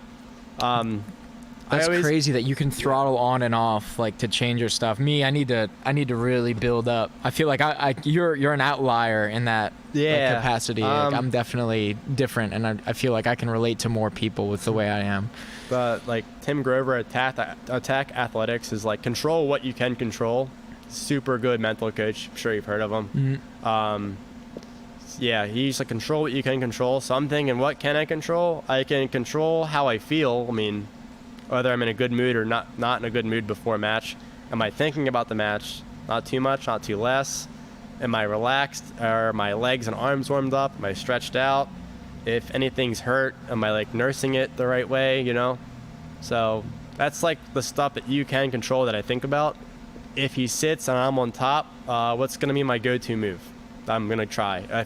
that's crazy that you can throttle on and off like to change your stuff. Me, I need to really build up. I feel like you're an outlier in that capacity. Like, I'm definitely different, and I feel like I can relate to more people with the way I am. But like Tim Grover, Attack Athletics is like control what you can control. Super good mental coach. I'm sure you've heard of him. Yeah, he's like control what you can control. So I'm thinking, what can I control? I can control how I feel. I mean, whether I'm in a good mood or not in a good mood before a match. Am I thinking about the match? Not too much, not too less. Am I relaxed? Are my legs and arms warmed up? Am I stretched out? If anything's hurt, am I like nursing it the right way, you know? So that's like the stuff that you can control that I think about. If he sits and I'm on top, what's gonna be my go-to move? I'm gonna try.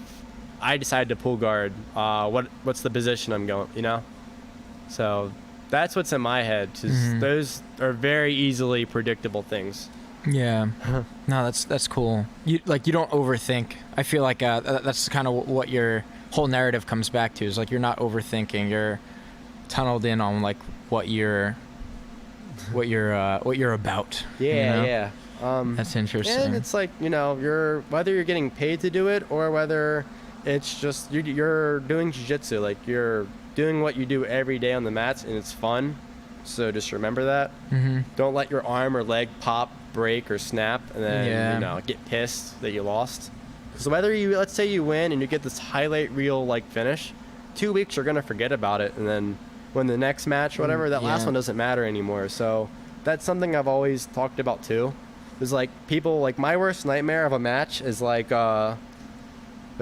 I decided to pull guard. What's the position I'm going, you know? So that's what's in my head. Those are very easily predictable things. Yeah. No, that's cool. You don't overthink. I feel like that's kind of what your whole narrative comes back to, is like you're not overthinking. You're tunneled in on like what you're about. Yeah, you know? yeah. That's interesting. And it's like, you know, whether you're getting paid to do it or whether it's just you're doing jiu-jitsu, like you're doing what you do every day on the mats and it's fun. So just remember that. Don't let your arm or leg pop, break, or snap, and then you know, get pissed that you lost. Because whether let's say you win and you get this highlight reel like finish, 2 weeks you're gonna forget about it, and then when the next match or whatever, that last one doesn't matter anymore. So that's something I've always talked about too. Is like people, like my worst nightmare of a match is like what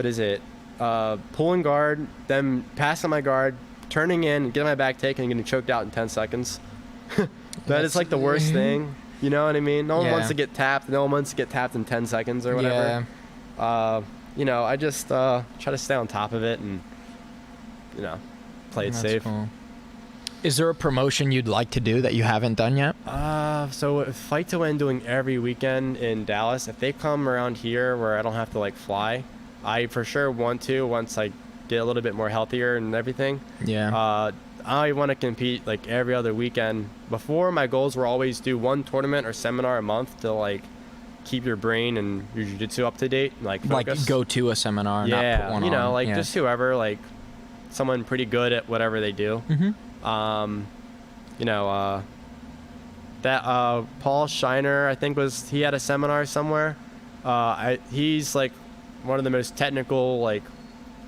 is it? Pulling guard, then passing my guard, turning in, getting my back taken, and getting choked out in 10 seconds. That is like the worst thing. You know what I mean? No one wants to get tapped. No one wants to get tapped in 10 seconds or whatever. You know, I just try to stay on top of it and, you know, play it safe. Cool. Is there a promotion you'd like to do that you haven't done yet? So Fight to Win doing every weekend in Dallas, if they come around here where I don't have to like fly, I for sure want to once I get a little bit more healthier and everything. Yeah. I want to compete like every other weekend. Before, my goals were always do one tournament or seminar a month to like keep your brain and your jiu-jitsu up to date and like focus. Like go to a seminar, not put one on. You know, like just whoever, like someone pretty good at whatever they do. You know, that Paul Shiner, I think he had a seminar somewhere. He's like one of the most technical, like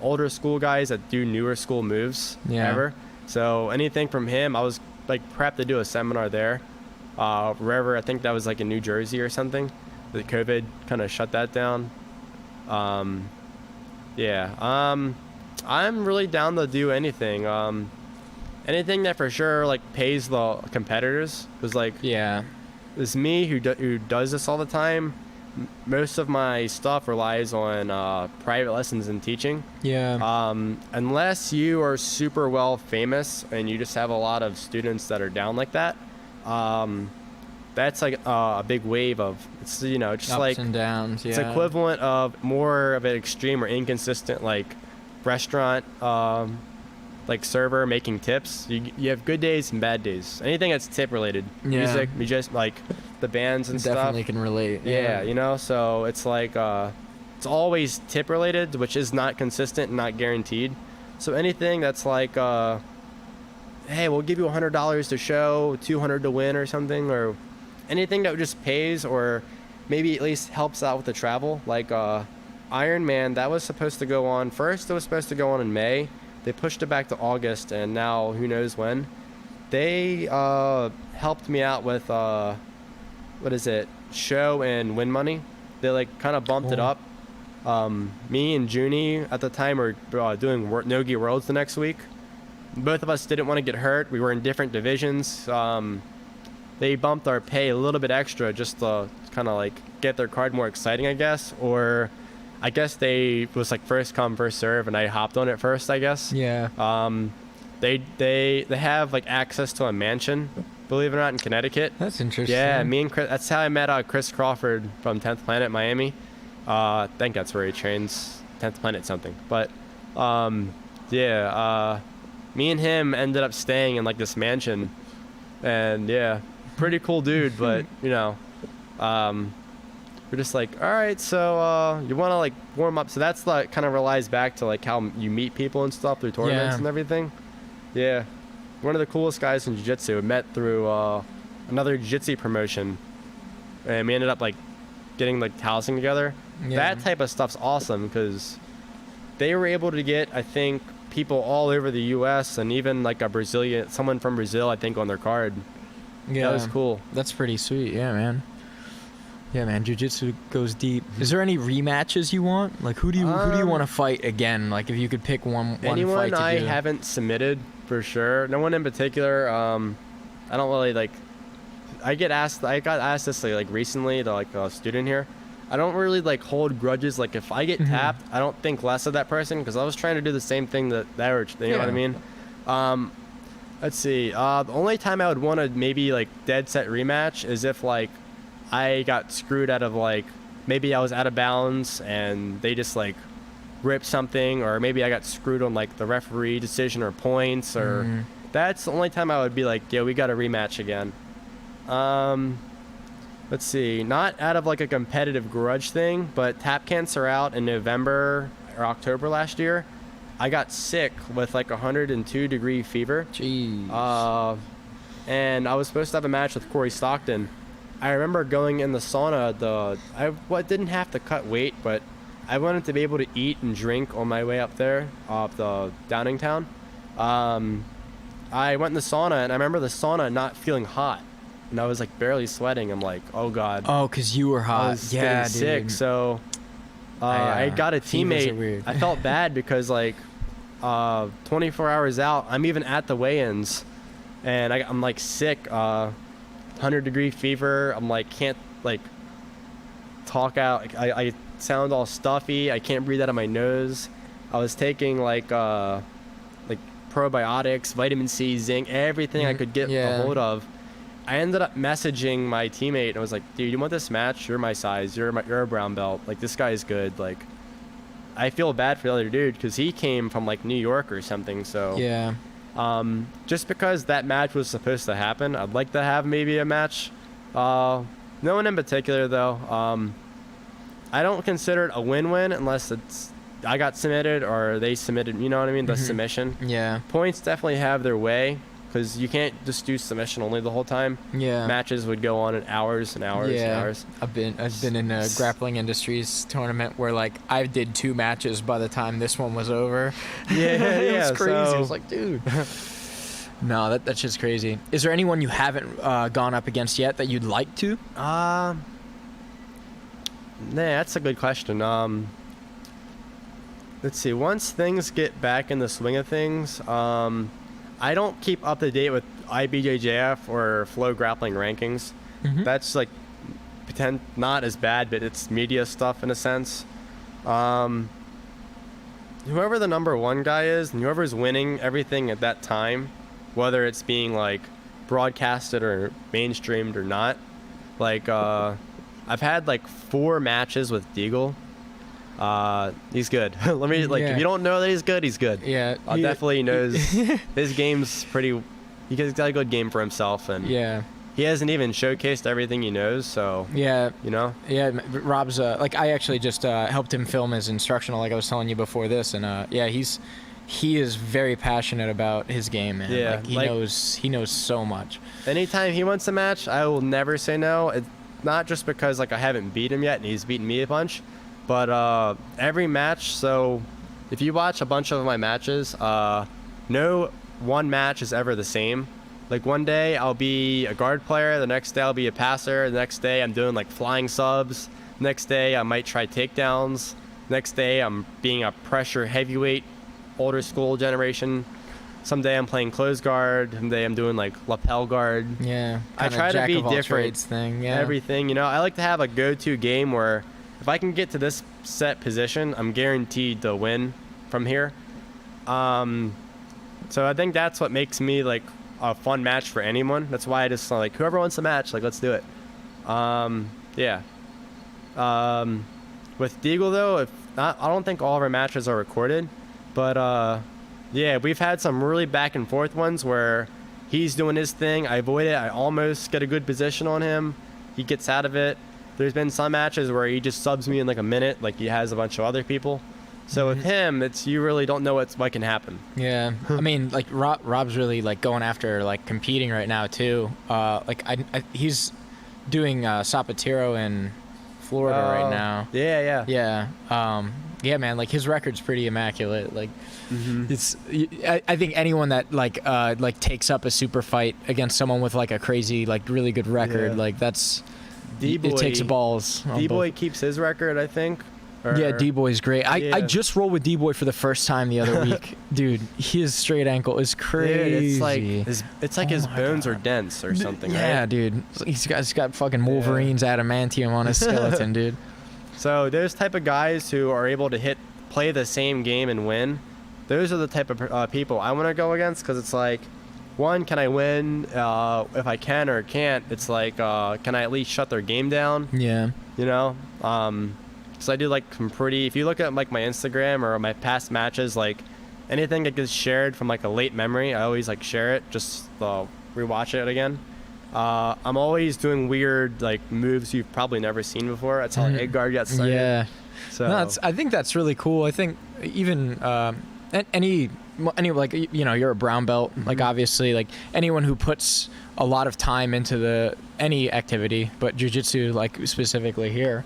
older school guys that do newer school moves ever. So anything from him, I was like prepped to do a seminar there. Wherever, I think that was like in New Jersey or something. The COVID kind of shut that down. I'm really down to do anything. Anything that for sure like pays the competitors, because like it's me who does this all the time. Most of my stuff relies on private lessons and teaching. Unless you are super well famous and you just have a lot of students that are down like that, that's like a big wave of, it's, you know, just ups like and downs. It's equivalent of more of an extreme or inconsistent like restaurant like server making tips. You have good days and bad days. Anything that's tip related, music, just like the bands and stuff. Definitely can relate. Yeah, you know, so it's like it's always tip related, which is not consistent and not guaranteed. So anything that's like hey, we'll give you $100 to show, $200 to win or something, or anything that just pays or maybe at least helps out with the travel. Like Iron Man, that was supposed to go on first. It was supposed to go on in May. They pushed it back to August, and now who knows when. They helped me out with show and win money. They like kind of bumped it up. Me and Junie at the time were doing Nogi Worlds the next week. Both of us didn't want to get hurt. We were in different divisions. They bumped our pay a little bit extra just to kind of like get their card more exciting, I guess. Or I guess they was like first come first serve, and I hopped on it first, I guess. Yeah. They have like access to a mansion, believe it or not, in Connecticut. That's interesting. Yeah, me and Chris. That's how I met Chris Crawford from 10th Planet Miami. I think that's where he trains, 10th Planet something. But me and him ended up staying in like this mansion, and pretty cool dude. But you know, we're just like, all right, so you want to like warm up. So that's like kind of relies back to like how you meet people and stuff through tournaments and everything. Yeah, one of the coolest guys in jiu-jitsu. We met through another jiu-jitsu promotion, and we ended up like getting like housing together. That type of stuff's awesome because they were able to get, I think, people all over the U.S. and even like someone from Brazil, I think, on their card. That was cool. That's pretty sweet. Yeah, man. Yeah, man. Jiu-jitsu goes deep. Is there any rematches you want? Like, who do you want to fight again? Like, if you could pick one anyone fight to do. I haven't submitted for sure. No one in particular. I don't really like. I got asked this like recently to like a student here. I don't really like hold grudges. Like if I get tapped, I don't think less of that person because I was trying to do the same thing that they were. You know what I mean? Let's see. The only time I would want to maybe like dead set rematch is if like I got screwed out of like maybe I was out of bounds and they just like ripped something, or maybe I got screwed on like the referee decision or points, or that's the only time I would be like, yeah, we got a rematch again. Let's see, not out of like a competitive grudge thing, but tap cancer out in November or October last year. I got sick with like 102-degree fever. Jeez. And I was supposed to have a match with Corey Stockton. I remember going in the sauna. I didn't have to cut weight, but I wanted to be able to eat and drink on my way up there, up the Downingtown. I went in the sauna, and I remember the sauna not feeling hot. And I was like barely sweating. I'm like, oh God. Oh, because you were hot. I was getting sick. So I got a teammate. I felt bad because like 24 hours out, I'm even at the weigh-ins. And I'm like sick, 100-degree fever. I'm like, can't like talk out. I sound all stuffy. I can't breathe out of my nose. I was taking like probiotics, vitamin C, zinc, everything I could get a hold of. I ended up messaging my teammate and I was like, dude, you want this match? You're my size. You're a brown belt. Like, this guy is good. Like, I feel bad for the other dude because he came from like New York or something. So yeah. Just because that match was supposed to happen, I'd like to have maybe a match. No one in particular though. I don't consider it a win-win unless it's I got submitted or they submitted. You know what I mean? The submission. Yeah. Points definitely have their way. Because you can't just do submission only the whole time. Yeah. Matches would go on in hours and hours and hours. I've been in a grappling industries tournament where like I did 2 matches by the time this one was over. It was crazy. It was like, dude. No, that's just crazy. Is there anyone you haven't gone up against yet that you'd like to? Nah, that's a good question. Let's see. Once things get back in the swing of things, I don't keep up to date with IBJJF or Flow Grappling rankings. That's like not as bad, but it's media stuff in a sense. Whoever the number 1 guy is, and whoever's winning everything at that time, whether it's being like broadcasted or mainstreamed or not, like I've had like 4 matches with Deagle. He's good. Let me if you don't know that he's good, he's good. Yeah, he definitely knows his game's pretty. He's got a good game for himself, and he hasn't even showcased everything he knows. So Rob's like I actually just helped him film his instructional, like I was telling you before this, and he is very passionate about his game, man. Yeah, he knows so much. Anytime he wants a match, I will never say no. It's not just because like I haven't beat him yet, and he's beaten me a bunch. But every match, so if you watch a bunch of my matches, no one match is ever the same. Like one day I'll be a guard player, the next day I'll be a passer, the next day I'm doing like flying subs, next day I might try takedowns, next day I'm being a pressure heavyweight, older school generation. Someday I'm playing closed guard, someday I'm doing like lapel guard. Yeah, I try to be different. Thing, everything, you know. I like to have a go-to game where if I can get to this set position, I'm guaranteed to win from here. So I think that's what makes me like a fun match for anyone. That's why I just like whoever wants a match, like let's do it. With Deagle though, I don't think all of our matches are recorded, but we've had some really back and forth ones where he's doing his thing, I avoid it, I almost get a good position on him, he gets out of it. There's been some matches where he just subs me in like a minute, like he has a bunch of other people. So with him, it's you really don't know what can happen. Yeah, I mean, like Rob's really like going after like competing right now too. Like he's doing Sapatero in Florida right now. Yeah, man. Like his record's pretty immaculate. Like it's. I think anyone that like takes up a super fight against someone with like a crazy like really good record, like that's. D-Boy, it takes balls. D-Boy keeps his record, I think. Yeah, D-Boy's great. I just rolled with D-Boy for the first time the other week. Dude, his straight ankle is crazy. Dude, it's like his bones are dense or something, right? Yeah, dude. He's got fucking Wolverine's adamantium on his skeleton, dude. So those type of guys who are able to play the same game and win, those are the type of people I want to go against, because it's like, one, can I win? If I can or can't, it's like, can I at least shut their game down? Yeah. You know? So I do like some if you look at like my Instagram or my past matches, like anything that gets shared from like a late memory, I always like share it, just rewatch it again. I'm always doing weird like moves you've probably never seen before. That's how egg guard gets started. Yeah. So No, I think that's really cool. I think even any like, you know, you're a brown belt, like obviously like anyone who puts a lot of time into any activity, but jiu-jitsu like specifically here,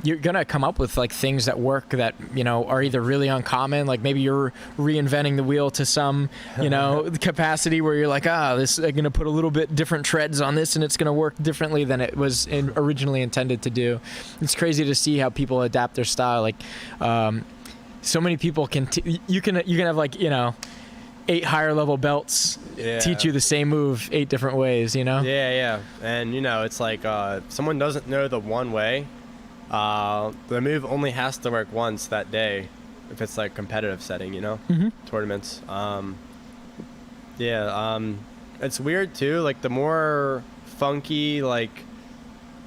you're gonna come up with like things that work that, you know, are either really uncommon, like maybe you're reinventing the wheel to some, you know, capacity where you're like, this I'm gonna put a little bit different treads on this and it's gonna work differently than it was originally intended to do. It's crazy to see how people adapt their style. Like so many people you can have like, you know, 8 higher level belts teach you the same move 8 different ways, you know? Yeah. And, you know, it's like if someone doesn't know the one way, the move only has to work once that day if it's like competitive setting, you know? Tournaments. It's weird too, like the more funky, like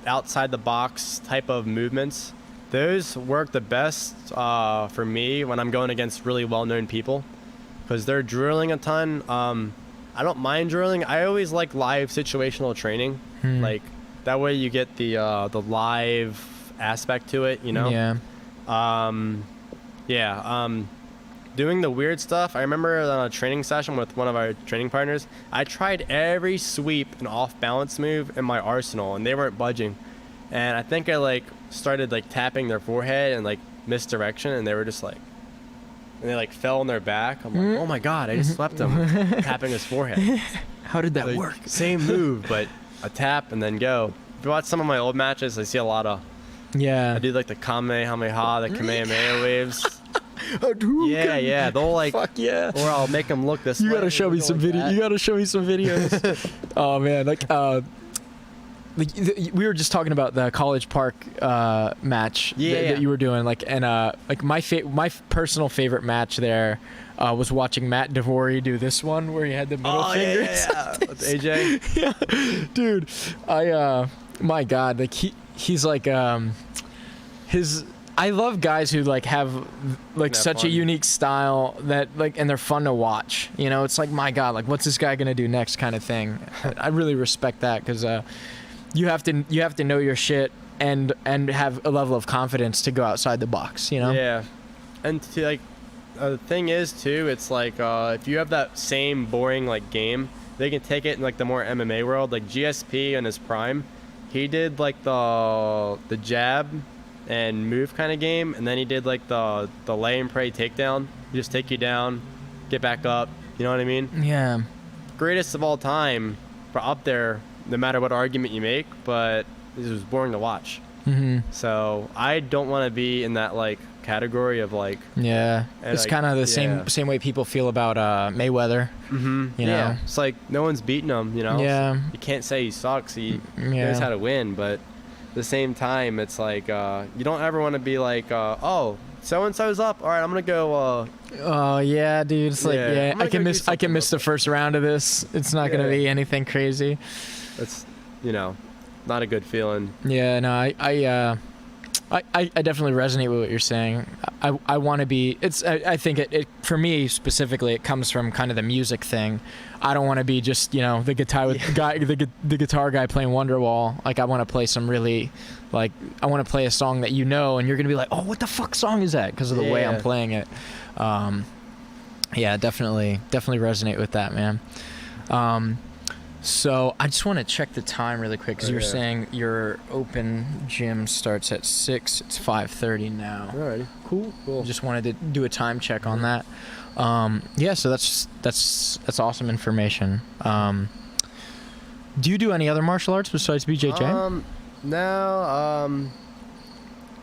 outside the box type of movements, those work the best for me when I'm going against really well-known people, because they're drilling a ton. I don't mind drilling. I always like live situational training. Like that way you get the live aspect to it, you know? Doing the weird stuff. I remember on a training session with one of our training partners, I tried every sweep and off balance move in my arsenal and they weren't budging. And I think I like started like tapping their forehead and like misdirection, and they were just like, and they like fell on their back. I'm like, oh my God, I just slept him tapping his forehead. How did that like, work? Same move, but a tap and then go. If you watch some of my old matches, I see a lot of, I do like the Kamehameha, the Kamehameha waves. Yeah, they'll like, fuck yeah. Or I'll make them look this way. You gotta show me some video. You gotta show me some videos. Oh man, like we were just talking about the College Park match that you were doing, like, and like my personal favorite match there was watching Matt Devori do this one where he had the middle fingers. With AJ. Yeah, dude, my God, like he's like I love guys who like have like such a unique style that like, and they're fun to watch. You know, it's like, my God, like what's this guy gonna do next kind of thing. I really respect that, because you have to know your shit and have a level of confidence to go outside the box, you know? Yeah. And to like, the thing is too, it's like if you have that same boring like game, they can take it in like the more MMA world. Like GSP in his prime, he did like the jab and move kind of game, and then he did like the lay and pray takedown. He just take you down, get back up. You know what I mean? Yeah. Greatest of all time, for up there, no matter what argument you make, but it was boring to watch. So I don't want to be in that like category of like. Yeah, it's like, kind of the same way people feel about Mayweather. You know, it's like no one's beating him. You know, you can't say he sucks. He knows how to win, but at the same time, it's like you don't ever want to be like, oh, so and so's up. All right, I'm gonna go. Oh yeah, dude. It's like I can miss the first round of this. It's not gonna be anything crazy. It's, you know, not a good feeling. Yeah, no, I definitely resonate with what you're saying. I want to be. I think it for me specifically, it comes from kind of the music thing. I don't want to be just, you know, the guitar the guitar guy playing Wonderwall. Like I want to play some really, like I want to play a song that, you know, and you're gonna be like, oh, what the fuck song is that? Because of the way I'm playing it. Yeah, definitely resonate with that, man. So I just want to check the time really quick, because you're saying your open gym starts at 6. It's 5:30 now. Alrighty. Cool. Just wanted to do a time check on that. So that's awesome information. Do you do any other martial arts besides BJJ? No.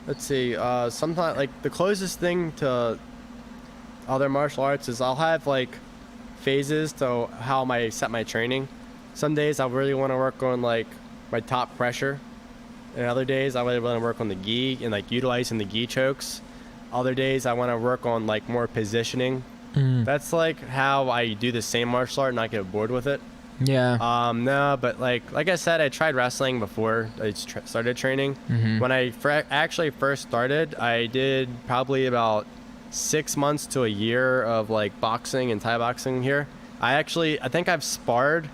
Let's see. Sometimes like the closest thing to other martial arts is I'll have like phases to how I set my training. Some days I really want to work on like my top pressure, And other days I want to work on the Ghee and like utilizing the Ghee chokes. Other days I want to work on like more positioning. That's like how I do the same martial art and not get bored with it. Yeah. No, but like I said, I tried wrestling before I started training. When I actually first started, I did probably about 6 months to a year of like boxing and Thai boxing here. I think I've sparred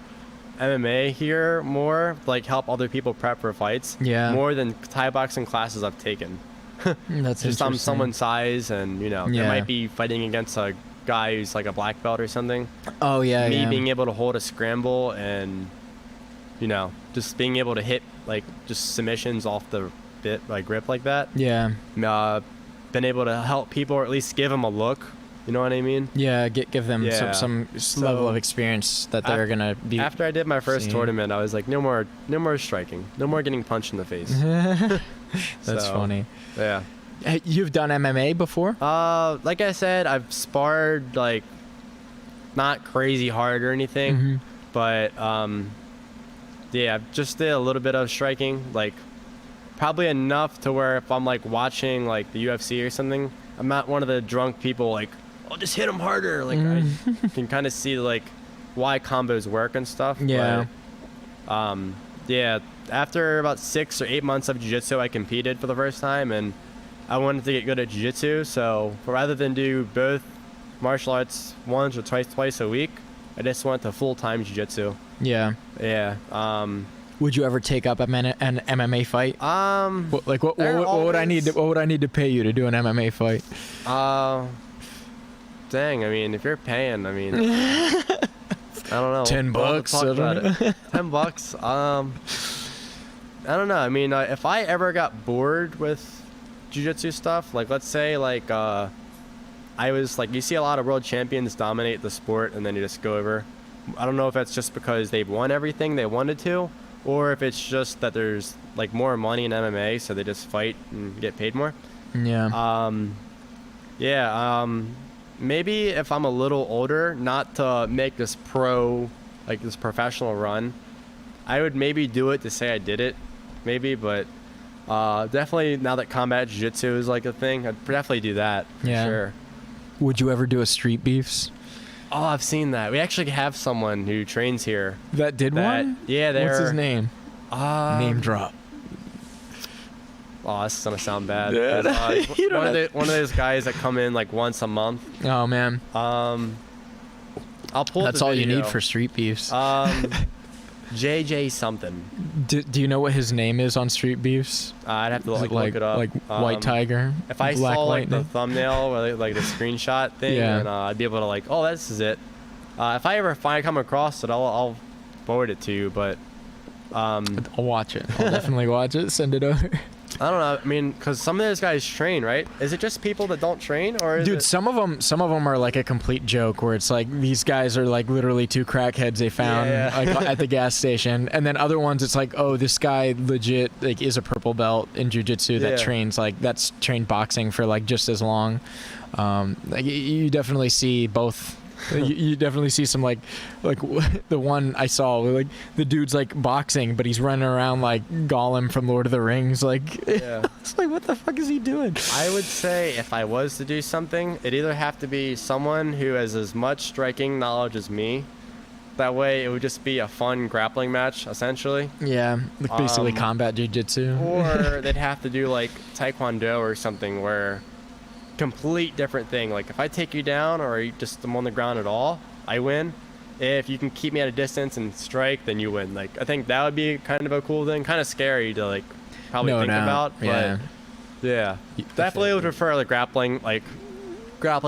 MMA here more, like help other people prep for fights. Yeah. More than Thai boxing classes I've taken. That's just interesting. someone's size, and you know, Yeah. I might be fighting against a guy who's like a black belt or something. Oh yeah. Me yeah. being able to hold a scramble and, you know, just being able to hit like just submissions off the bit like grip like that. Yeah. Been able to help people, or at least give them a look. You know what I mean? Yeah. Give them Yeah. some level of experience that they're gonna be. After I did my first seeing. tournament, I was like, no more striking, no more getting punched in the face. That's So, funny. Yeah. Hey, you've done MMA before? Like I said, I've sparred like not crazy hard or anything, but yeah, I've just did a little bit of striking, like probably enough to where if I'm like watching like the UFC or something, I'm not one of the drunk people like, I'll just hit him harder. Like I can kind of see like why combos work and stuff. Yeah. But, yeah. After about 6 or 8 months of jiu-jitsu, I competed for the first time, and I wanted to get good at jiu-jitsu. So rather than do both martial arts once or twice a week, I just went to full-time jiu-jitsu. Yeah. Yeah. Would you ever take up an MMA fight? What would I need? What would I need to pay you to do an MMA fight? Dang. I mean, if you're paying, I mean, I don't know. $10. Talk about it. $10. I don't know. I mean, if I ever got bored with jiu-jitsu stuff, like let's say like I was like, you see a lot of world champions dominate the sport and then you just go over. I don't know if that's just because they've won everything they wanted to, or if it's just that there's like more money in MMA, so they just fight and get paid more. Yeah. Maybe if I'm a little older, not to make this professional run, I would maybe do it to say I did it, maybe, but definitely now that combat jiu-jitsu is like a thing, I'd definitely do that. Yeah. For sure. Would you ever do a street beefs? Oh, I've seen that. We actually have someone who trains here. That did one? Yeah, they're... What's his name? Name drop. Oh, this is gonna sound bad. You one of those guys that come in like once a month. Oh man. I'll pull. That's all you need for street beefs. JJ something. Do you know what his name is on street beefs? I'd have to Is it look it up. Like White Tiger. If I Black saw like the Lightning? thumbnail or like the screenshot thing, Yeah. then I'd be able to like, oh, this is it. If I ever come across it, I'll forward it to you. But I'll watch it. I'll definitely watch it. Send it over. I don't know. I mean, because some of those guys train, right? Is it just people that don't train, or is Dude, it... some of them are like a complete joke, where it's like these guys are like literally two crackheads they found Yeah. like at the gas station, and then other ones it's like, oh, this guy legit like is a purple belt in jiu-jitsu that that's trained boxing for like just as long. Like you definitely see both. You definitely see some like the one I saw, like the dude's like boxing, but he's running around like Gollum from Lord of the Rings. Like, Yeah. it's like, what the fuck is he doing? I would say if I was to do something, it'd either have to be someone who has as much striking knowledge as me. That way, it would just be a fun grappling match, essentially. Yeah, like basically combat jiu-jitsu. Or they'd have to do like Taekwondo or something where complete different thing. Like if I take you down or you just am on the ground at all, I win. If you can keep me at a distance and strike, then you win. Like I think that would be kind of a cool thing. Kind of scary to like probably think about. Yeah. But yeah, definitely would prefer like grappling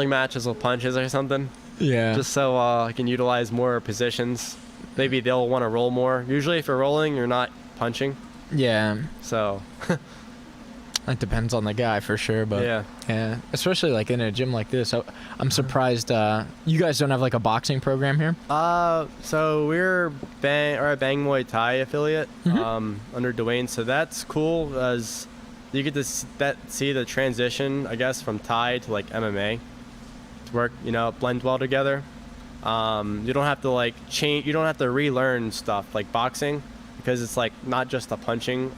matches with punches or something. Yeah. Just so I can utilize more positions. Maybe they'll want to roll more. Usually if you're rolling, you're not punching. Yeah. So It depends on the guy for sure, but yeah, especially like in a gym like this. I'm surprised you guys don't have like a boxing program here. So we're Bang Muay Thai affiliate under Dwayne, so that's cool as you get to see the transition, I guess, from Thai to like MMA to work, blend well together. You don't have to like change, you don't have to relearn stuff like boxing, because it's like not just a punching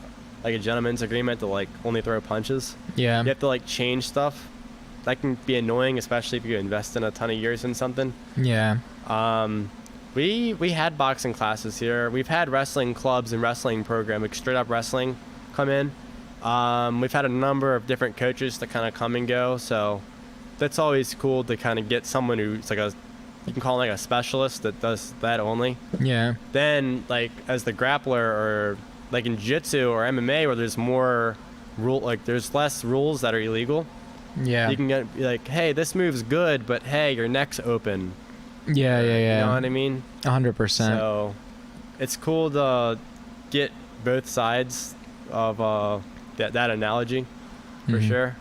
like a gentleman's agreement to like only throw punches. Yeah. You have to like change stuff. That can be annoying, especially if you invest in a ton of years in something. Yeah. We had boxing classes here. We've had wrestling clubs and wrestling program, like straight up wrestling, come in. We've had a number of different coaches that kind of come and go, so that's always cool to kind of get someone who's like you can call him like a specialist that does that only. Yeah. Then like as the grappler, or like in jiu-jitsu or MMA where there's more there's less rules that are illegal. Yeah. You can be like, hey, this move's good, but hey, your neck's open. Yeah. You know what I mean? 100%. So it's cool to get both sides of that analogy, for sure.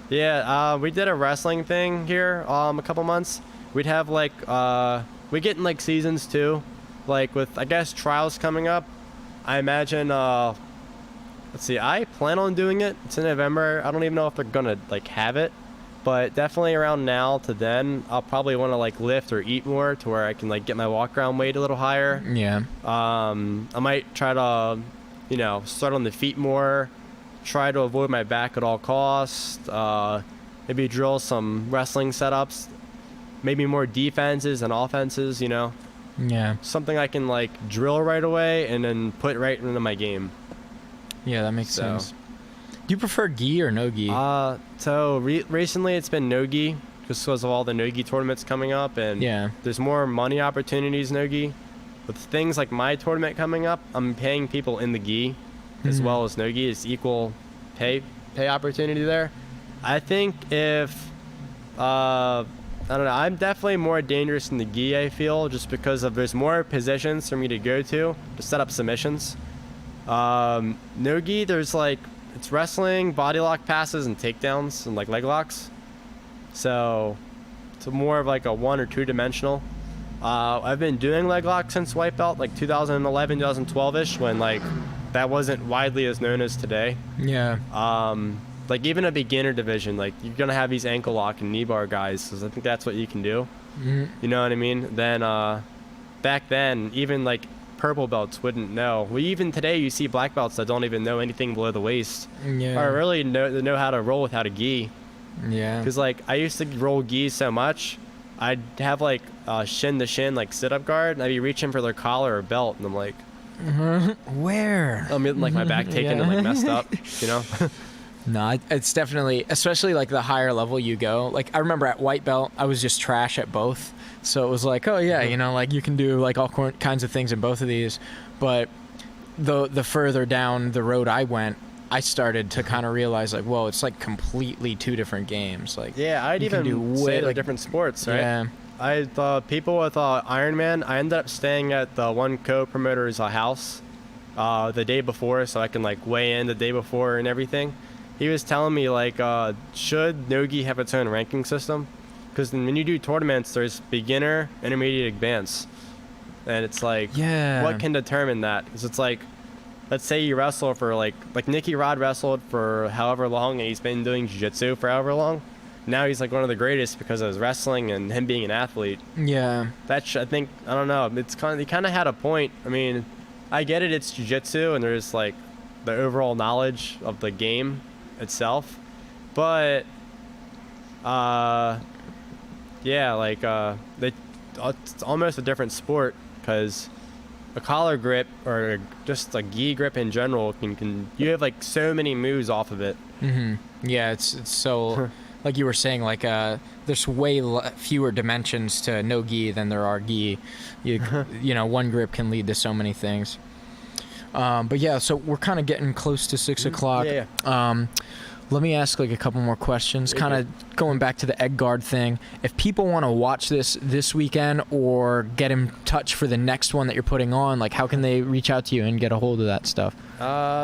We did a wrestling thing here a couple months. We'd have like we get in like seasons too, like with I guess trials coming up. I imagine let's see, I plan on doing it. It's in November. I don't even know if they're gonna like have it, but definitely around now to then I'll probably want to like lift or eat more to where I can like get my walk around weight a little higher. Yeah. I might try to start on the feet more, try to avoid my back at all costs, maybe drill some wrestling setups, maybe more defenses and offenses, Yeah. something I can like drill right away and then put right into my game. Yeah, that makes sense. Do you prefer Ghee or Nogi? Recently it's been Nogi, just because of all the Nogi tournaments coming up, and there's more money opportunities Nogi. With things like my tournament coming up, I'm paying people in the Ghee as well as Nogi. It's equal pay opportunity there. I think if I don't know, I'm definitely more dangerous in the Ghee, I feel, just because there's more positions for me to go to set up submissions. Nogi, there's like, it's wrestling, body lock passes, and takedowns, and like leg locks. So it's more of like a 1 or 2 dimensional. I've been doing leg locks since white belt, like 2011, 2012-ish, when like that wasn't widely as known as today. Yeah. Like even a beginner division, like you're gonna have these ankle lock and knee bar guys, because I think that's what you can do. You know what I mean? Then back then, even like purple belts wouldn't know. Well, even today you see black belts that don't even know anything below the waist. Yeah. Or really know how to roll without a Ghee. Yeah. Because like I used to roll Ghee so much, I'd have like shin to shin like sit up guard, and I'd be reaching for their collar or belt, and I'm like, where? I'm getting like my back taken and like messed up, No, it's definitely, especially like the higher level you go. Like I remember at white belt, I was just trash at both. So it was like, oh yeah, like you can do like all kinds of things in both of these. But the further down the road I went, I started to kind of realize like, whoa, it's like completely 2 different games. Like I'd even say they're different sports, right? Yeah. I thought people with Ironman, I ended up staying at the one co-promoter's house the day before, so I can like weigh in the day before and everything. He was telling me like, should Nogi have its own ranking system? Because when you do tournaments, there's beginner, intermediate, advanced, and it's like, what can determine that? Because it's like, let's say you wrestle for like Nicky Rod wrestled for however long, and he's been doing jiu-jitsu for however long. Now he's like one of the greatest because of his wrestling and him being an athlete. Yeah. I think, I don't know, he kind of had a point. I mean, I get it, it's jiu-jitsu, and there's like the overall knowledge of the game itself, but it's almost a different sport, because a collar grip or just a Ghee grip in general can you have like so many moves off of it. Yeah, it's so like you were saying, like there's way fewer dimensions to no Ghee than there are Ghee. One grip can lead to so many things. But yeah, so we're kind of getting close to 6 o'clock. Let me ask like a couple more questions, kind of going back to the egg guard thing. If people want to watch this weekend or get in touch for the next one that you're putting on, like how can they reach out to you and get a hold of that stuff?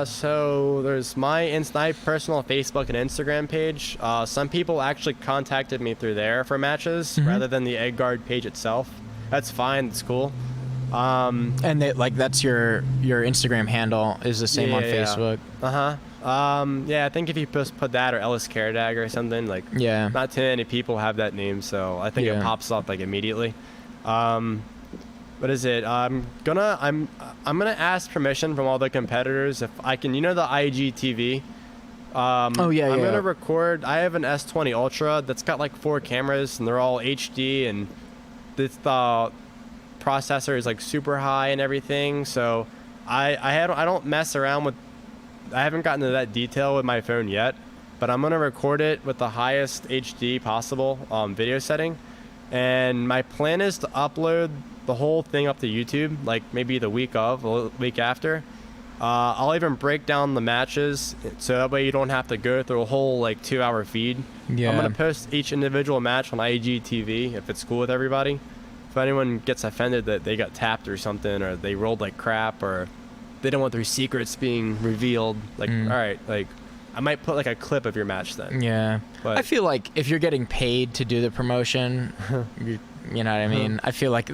So there's my personal Facebook and Instagram page. Some people actually contacted me through there for matches rather than the egg guard page itself. That's fine. It's cool. And that's your Instagram handle is the same on Facebook. I think if you just put that or Ellis Karadag or something, like, not too many people have that name, so I think it pops up like immediately. what is it? I'm gonna ask permission from all the competitors if I can. You know the IGTV. I'm gonna record. I have an S20 Ultra that's got like 4 cameras and they're all HD, and the processor is like super high and everything. So I don't mess around with. I haven't gotten to that detail with my phone yet, but I'm gonna record it with the highest HD possible video setting, and my plan is to upload the whole thing up to YouTube, like maybe the week after. I'll even break down the matches so that way you don't have to go through a whole like 2-hour feed. Yeah. I'm gonna post each individual match on IGTV if it's cool with everybody. If anyone gets offended that they got tapped or something, or they rolled like crap, or they don't want their secrets being revealed, like all right, like I might put like a clip of your match then. Yeah. But I feel like if you're getting paid to do the promotion, you know what I mean? I feel like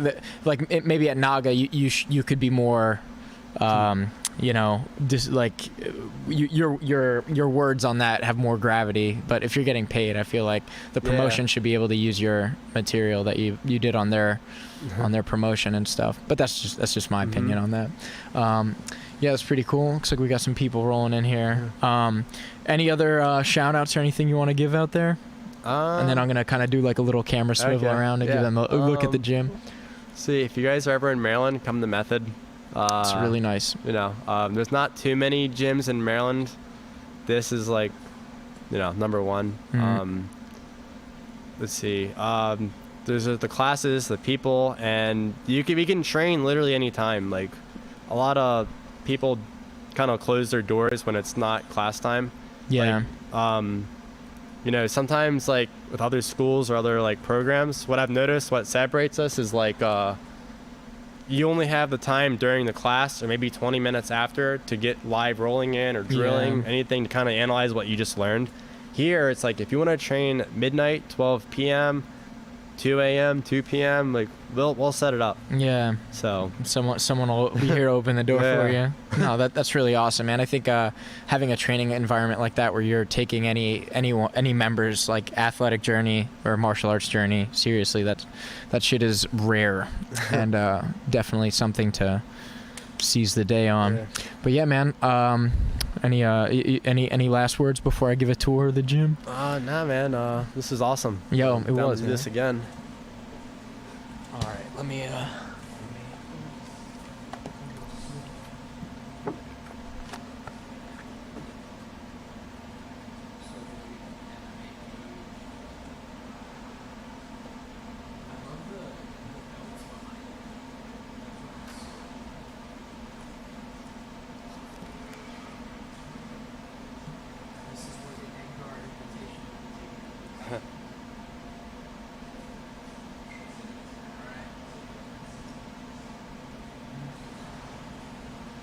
maybe at Naga you could be more you know, just like your words on that have more gravity. But if you're getting paid, I feel like the promotion should be able to use your material that you did on their promotion and stuff. But that's just my opinion on that. Yeah, that's pretty cool. Looks like we got some people rolling in here. Any other shout outs or anything you want to give out there? And then I'm gonna kind of do like a little camera swivel around and give them a look at the gym. See, if you guys are ever in Maryland, come to Method. It's really nice. You know, there's not too many gyms in Maryland. This is like, you know, number one. Let's see. There's the classes, the people, and we can train literally anytime. Like, a lot of people kind of close their doors when it's not class time. Yeah. Like, you know, sometimes like with other schools or other like programs, what I've noticed, what separates us is like, you only have the time during the class or maybe 20 minutes after to get live rolling in or drilling, anything to kind of analyze what you just learned. Here, it's like if you want to train midnight, 12 p.m., 2 a.m., 2 p.m., like we'll set it up. Yeah. So someone will be here to open the door for you. No, that's really awesome, man. I think having a training environment like that where you're taking any members like athletic journey or martial arts journey seriously, that shit is rare and definitely something to seize the day on. Yeah. But yeah, man. Any last words before I give a tour of the gym? Nah, man. This is awesome. Yo, it was. Do this again. All right, let me